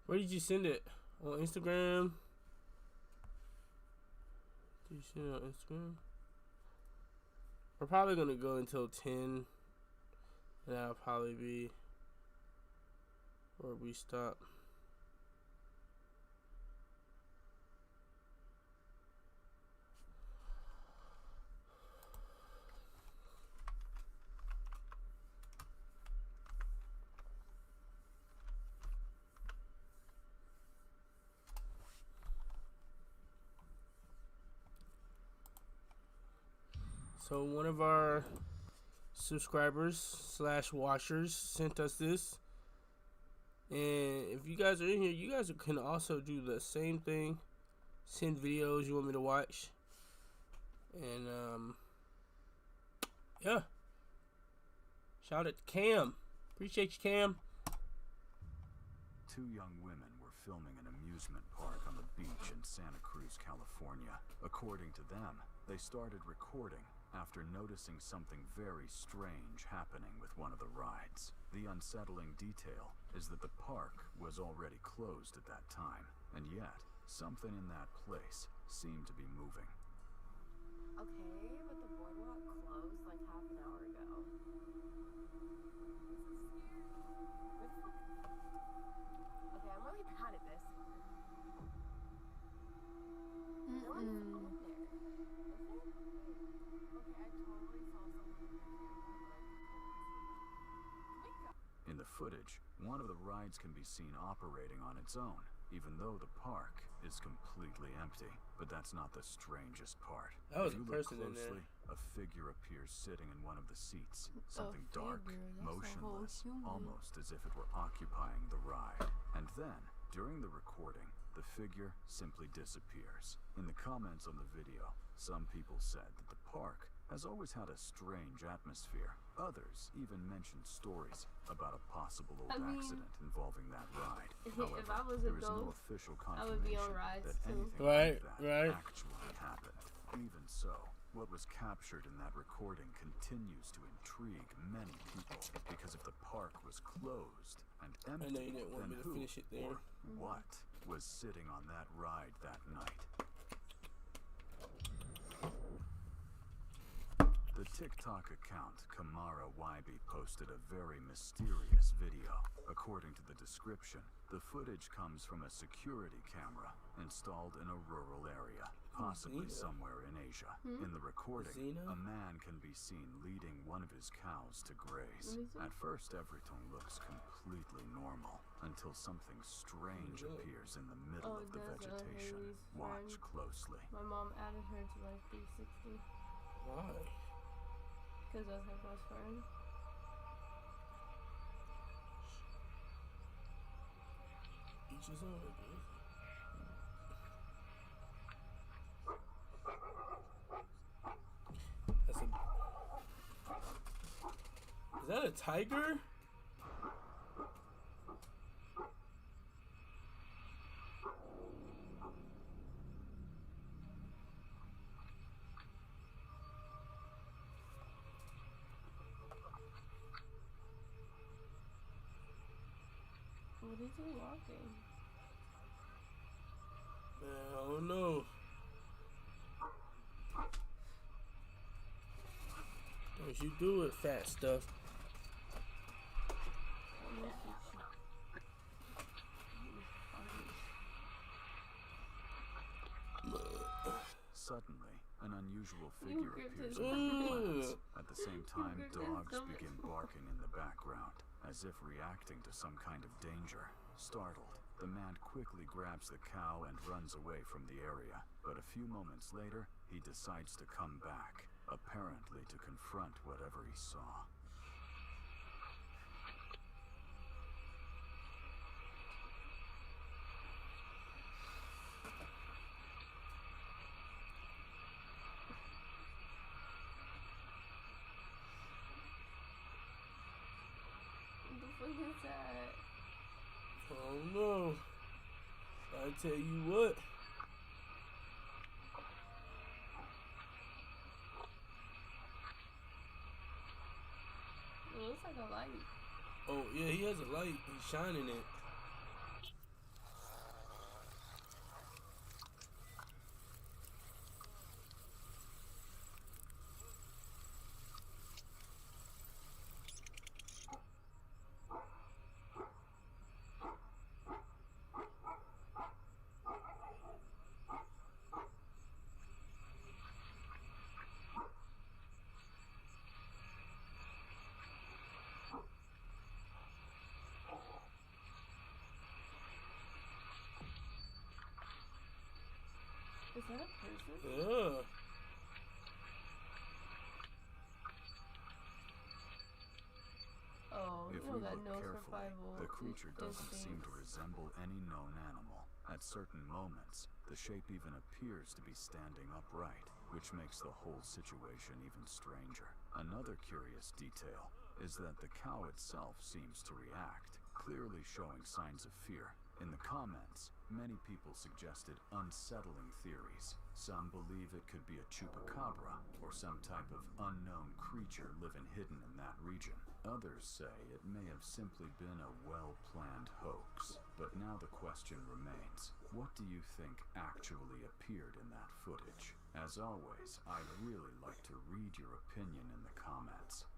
Where did you send it? On Instagram? Did you send it on Instagram? We're probably gonna go until 10, and that'll probably be where we stop. So one of our subscribers / watchers sent us this, and if you guys are in here, you guys can also do the same thing. Send videos you want me to watch, and yeah. Shout out to Cam. Appreciate you, Cam. Two young women were filming an amusement park on the beach in Santa Cruz, California. According to them, they started recording after noticing something very strange happening with one of the rides. The unsettling detail is that the park was already closed at that time, and yet something in that place seemed to be moving. Okay, but the boardwalk closed like half an hour ago. Okay, I'm really bad at this. No one's on there. In the footage, one of the rides can be seen operating on its own, even though the park is completely empty. But that's not the strangest part. That was if you a look person in there. closely, a figure appears sitting in one of the seats. Something dark, motionless, almost as if it were occupying the ride. And then, during the recording, the figure simply disappears. In the comments on the video, some people said that the park has always had a strange atmosphere. Others even mentioned stories about a possible old accident involving that ride. However, if I was a there is no ghost, official I would be on confirmation rides that too. anything Right, like that right. actually happened. Even so, what was captured in that recording continues to intrigue many people, because if the park was closed and empty, I know you didn't want then me to who finish it there. or what was sitting on that ride that night? The TikTok account Kamara YB posted a very mysterious video. According to the description, the footage comes from a security camera installed in a rural area, possibly somewhere in Asia. In the recording, a man can be seen leading one of his cows to graze. At first, everything looks completely normal until something strange appears in the middle of the vegetation. Watch closely. My mom added her to like 360. Why? Because that's her best friend. Each his own, I guess. That's a. Is that a tiger? What is he walking? I don't know. Don't you do it, fat stuff. Suddenly, an unusual figure appears among the plants. At the same time, dogs begin barking in the background, as if reacting to some kind of danger. Startled, the man quickly grabs the cow and runs away from the area. But a few moments later, he decides to come back, apparently to confront whatever he saw. What the fuck is that? I don't know. I tell you what. It looks like a light. Oh yeah, he has a light. He's shining it. Is that a person? Yeah. Oh, If you know we that look nose carefully, survival. the creature doesn't seem to resemble any known animal. At certain moments, the shape even appears to be standing upright, which makes the whole situation even stranger. Another curious detail is that the cow itself seems to react, clearly showing signs of fear. In the comments, many people suggested unsettling theories. Some believe it could be a chupacabra or some type of unknown creature living hidden in that region. Others say it may have simply been a well-planned hoax. But now the question remains, what do you think actually appeared in that footage? As always, I'd really like to read your opinion in the comments.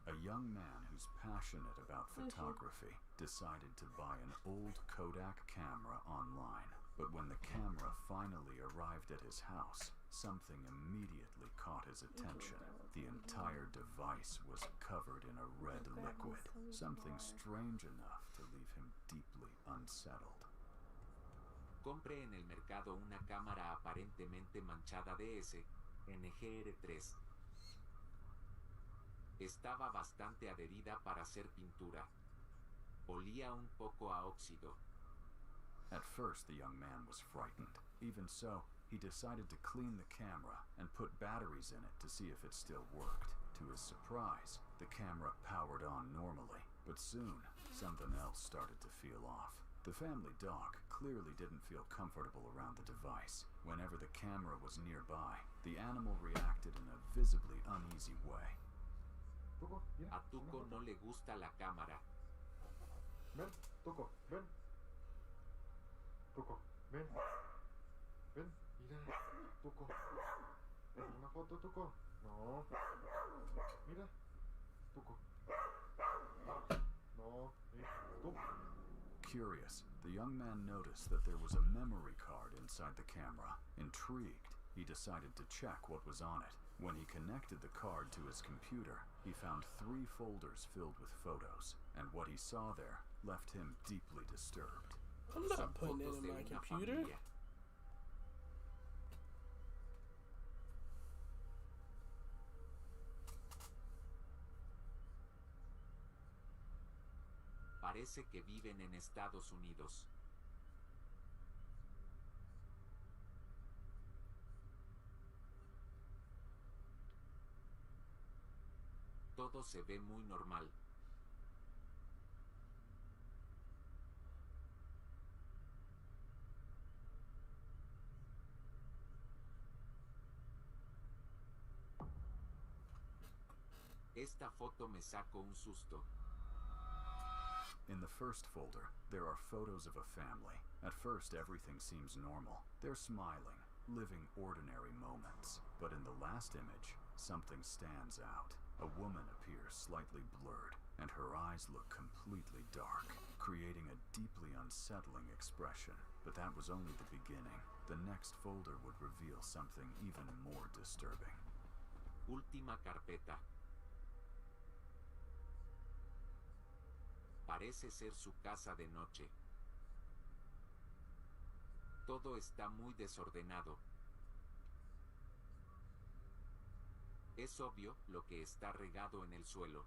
A young man who's passionate about photography decided to buy an old Kodak camera online. But when the camera finally arrived at his house, something immediately caught his attention. The entire device was covered in a red liquid, something strange enough to leave him deeply unsettled. Compre en el mercado una cámara aparentemente manchada de NGR3. Estaba bastante adherida para hacer pintura. Olía un poco a óxido. At first, the young man was frightened. Even so, he decided to clean the camera and put batteries in it to see if it still worked. To his surprise, the camera powered on normally, but soon, something else started to feel off. The family dog clearly didn't feel comfortable around the device. Whenever the camera was nearby, the animal reacted in a visibly uneasy way. A Tuco no le gusta la cámara. Ven, Tuco, ven. Tuco, ven. Ven, Mira, Tuco. Una foto, Tuco. No. Mira, Tuco. No. Tuco. Curious, the young man noticed that there was a memory card inside the camera. Intrigued, he decided to check what was on it. When he connected the card to his computer, he found 3 folders filled with photos, and what he saw there left him deeply disturbed. I'm not putting it in my computer. Parece que viven en Estados Unidos. Todo se ve muy normal. Esta foto me sacó un susto. In the first folder, there are photos of a family. At first, everything seems normal. They're smiling, living ordinary moments. But in the last image, something stands out. A woman appears slightly blurred, and her eyes look completely dark, creating a deeply unsettling expression. But that was only the beginning. The next folder would reveal something even more disturbing. Última carpeta. Parece ser su casa de noche. Todo está muy desordenado. Es obvio lo que está regado en el suelo.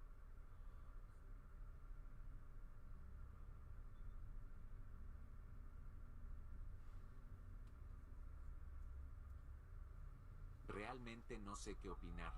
Realmente no sé qué opinar.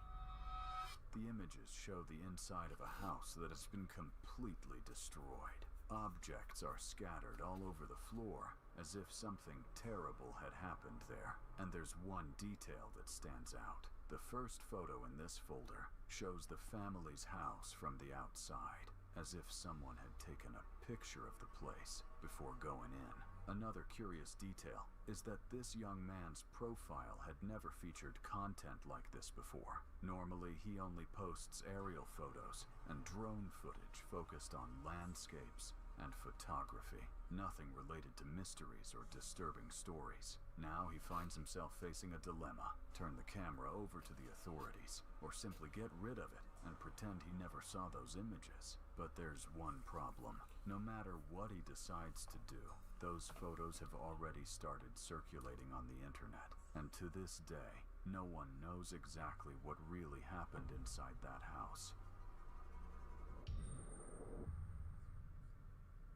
The images show the inside of a house that has been completely destroyed. Objects are scattered all over the floor, as if something terrible had happened there. And there's one detail that stands out. The first photo in this folder shows the family's house from the outside, as if someone had taken a picture of the place before going in. Another curious detail is that this young man's profile had never featured content like this before. Normally, he only posts aerial photos and drone footage focused on landscapes and photography, nothing related to mysteries or disturbing stories. Now he finds himself facing a dilemma: turn the camera over to the authorities, or simply get rid of it and pretend he never saw those images. But there's one problem. No matter what he decides to do, those photos have already started circulating on the internet, and to this day, no one knows exactly what really happened inside that house.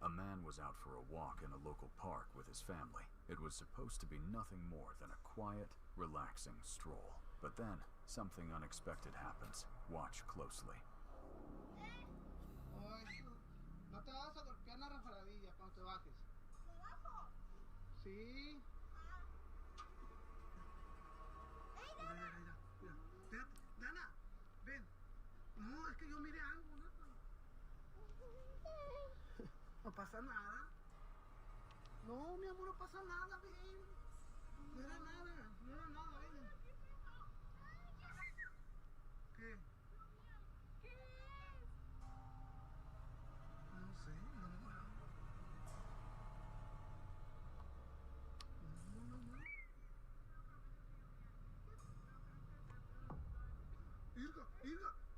A man was out for a walk in a local park with his family. It was supposed to be nothing more than a quiet, relaxing stroll. But then, something unexpected happens. Watch closely. No te vas a golpear la resbaladilla cuando te bajes. ¿Me bajo? Sí. Mira. Espérate. Dana, ven. No, es que yo miré algo, ¿no? No pasa nada. No, mi amor, no pasa nada, ven. No era nada, ven. ¿Qué? No sé, no.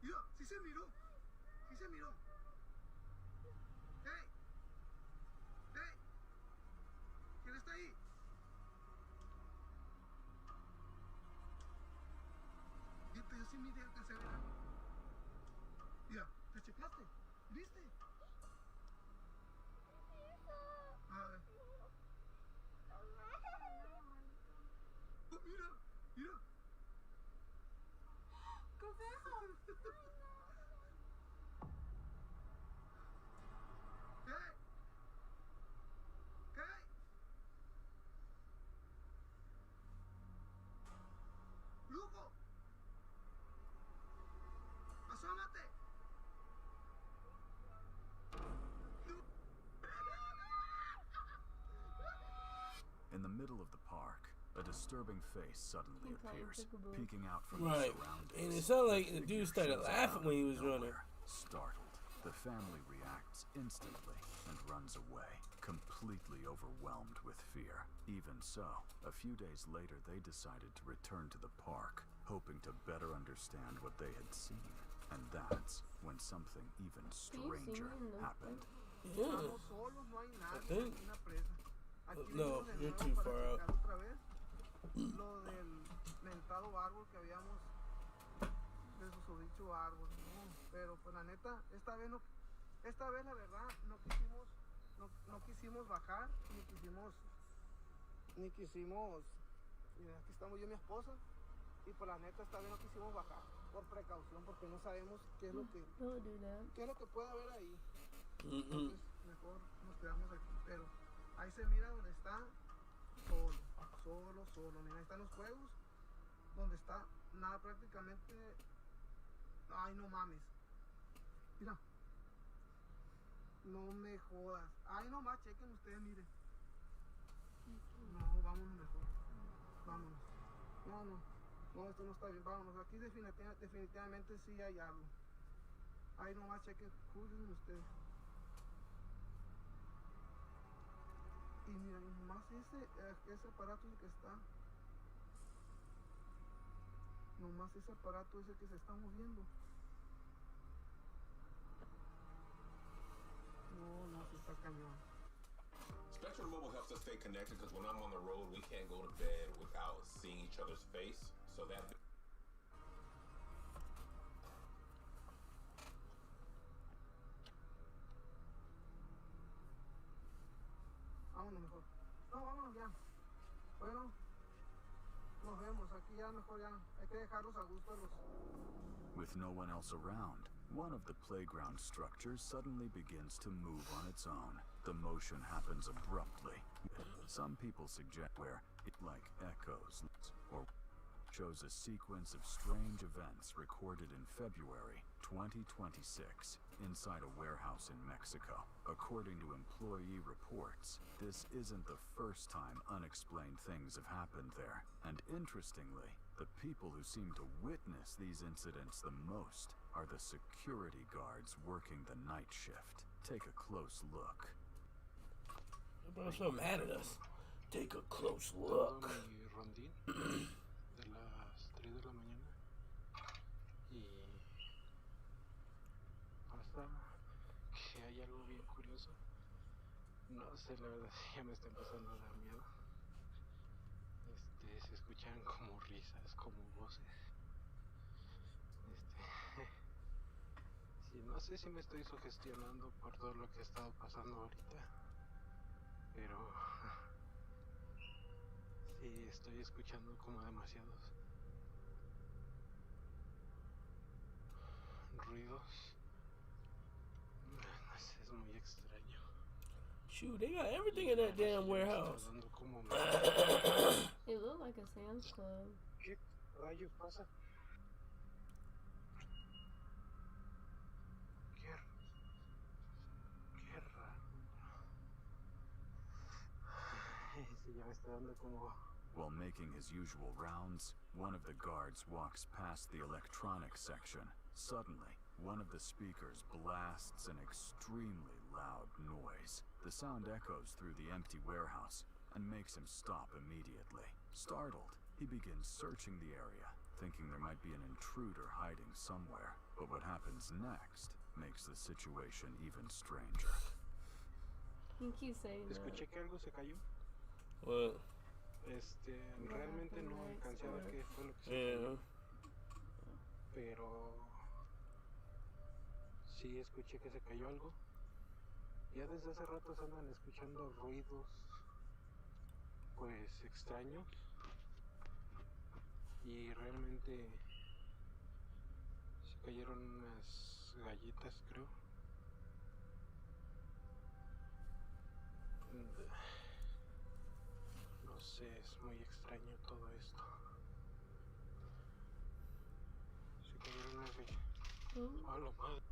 Mira, sí se miró. ¡Hey! ¿Quién está ahí? Yo sí miré, alcancé a ver algo. Mira, ¿te checaste? ¿Viste? A ver. Oh, mira. ¿Qué es eso? ¡Luco! disturbing face suddenly appears, peeking out from the Right. surroundings. And it sounded like the figure dude started shows laughing out when he of was running. nowhere. Startled, the family reacts instantly and runs away, completely overwhelmed with fear. Even so, a few days later they decided to return to the park, hoping to better understand what they had seen. And that's when something even stranger happened. Estamos solos, no hay nadie aquí en la presa. Aquí No, venimos de you're nuevo too para far out. checar otra vez lo del mentado árbol que habíamos, de susodicho árbol, ¿no? Pero pues la neta, esta vez la verdad no quisimos bajar, ni quisimos, mira, aquí estamos yo y mi esposa, y pues la neta esta vez no quisimos bajar, por precaución, porque no sabemos qué es lo que puede haber ahí. Entonces mejor nos quedamos aquí, pero ahí se mira donde está solo, mira, ahí están los juegos, donde está nada prácticamente, ay no mames, mira, no me jodas, ay no más, chequen ustedes, miren, no, vámonos mejor, vámonos, no, esto no está bien, vámonos, aquí definitivamente sí hay algo, ay no más, chequen, juzguen ustedes. Y mira, nomás ese aparato es el que está. Nomás ese aparato es el que se está moviendo. No, se está cañón. Spectrum Mobile helps us stay connected because when I'm on the road, we can't go to bed without seeing each other's face. So that. Vámonos mejor. No, vámonos ya. Bueno, nos vemos. Aquí ya mejor ya. Hay que dejarlos a gusto a los... With no one else around, one of the playground structures suddenly begins to move on its own. The motion happens abruptly. Some people suggest where it like echoes or shows a sequence of strange events recorded in February 2026 inside a warehouse in Mexico. According to employee reports, this isn't the first time unexplained things have happened there. And interestingly, the people who seem to witness these incidents the most are the security guards working the night shift. Take a close look. Everybody's so mad at us. Take a close look. Mi rondín de las 3 de la mañana y pasa que hay algo bien curioso. No sé, la verdad ya me está empezando a dar miedo. Se escuchan como risas, como voces. Sí, no sé si me estoy sugestionando por todo lo que ha estado pasando ahorita, pero sí estoy escuchando como demasiados ruidos. No sé, es muy extraño. Shoot, they got everything in that damn warehouse. It looked like a Sam's Club. ¿Qué rayos pasa? Qué raro. Sí, ya me está dando como... While making his usual rounds, one of the guards walks past the electronics section. Suddenly, one of the speakers blasts an extremely loud noise. The sound echoes through the empty warehouse and makes him stop immediately. Startled, he begins searching the area, thinking there might be an intruder hiding somewhere. But what happens next makes the situation even stranger. You keep saying that. Escuché que algo se cayó. What? Realmente no alcancé a ver qué fue lo que se cayó. Pero sí escuché que se cayó algo. Ya desde hace rato se andan escuchando ruidos pues extraños y realmente se cayeron unas galletas, creo. No sé, es muy extraño todo esto. Se cayeron unas galletas. A la madre.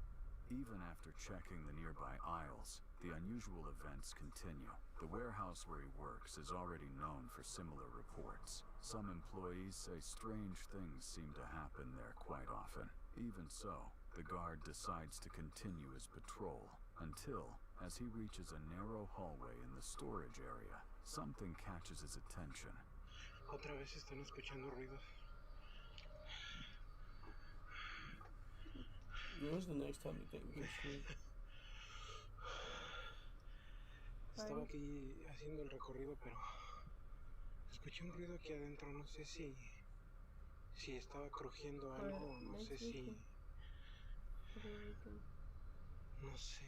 Even after checking the nearby aisles, the unusual events continue. The warehouse where he works is already known for similar reports. Some employees say strange things seem to happen there quite often. Even so, the guard decides to continue his patrol until, as he reaches a narrow hallway in the storage area, something catches his attention. Otra vez están escuchando ruidos. When's the next time you think we can stream? Estaba aquí haciendo el recorrido, pero escuché un ruido aquí adentro. No sé si estaba crujiendo algo, no sé si... No sé.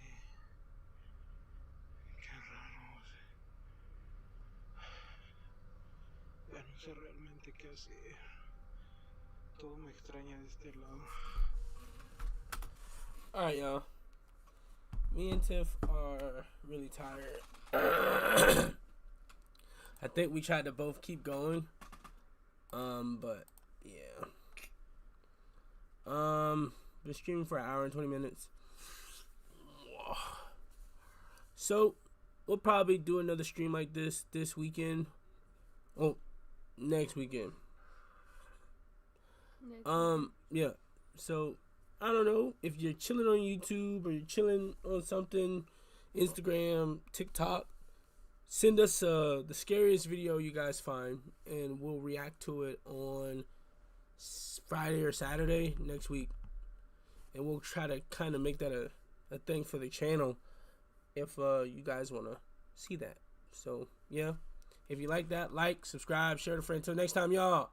Qué raro. Ya no sé realmente qué hacer. Todo me extraña de este lado. Alright, y'all. Me and Tiff are really tired. I think we tried to both keep going. But yeah. Been streaming for an hour and 20 minutes. So we'll probably do another stream like this weekend. Oh, next weekend. Yeah. So I don't know if you're chilling on YouTube or you're chilling on something, Instagram, TikTok. Send us the scariest video you guys find, and we'll react to it on Friday or Saturday next week. And we'll try to kind of make that a thing for the channel if you guys want to see that. So, yeah. If you like that, like, subscribe, share with a friend. Until next time, y'all.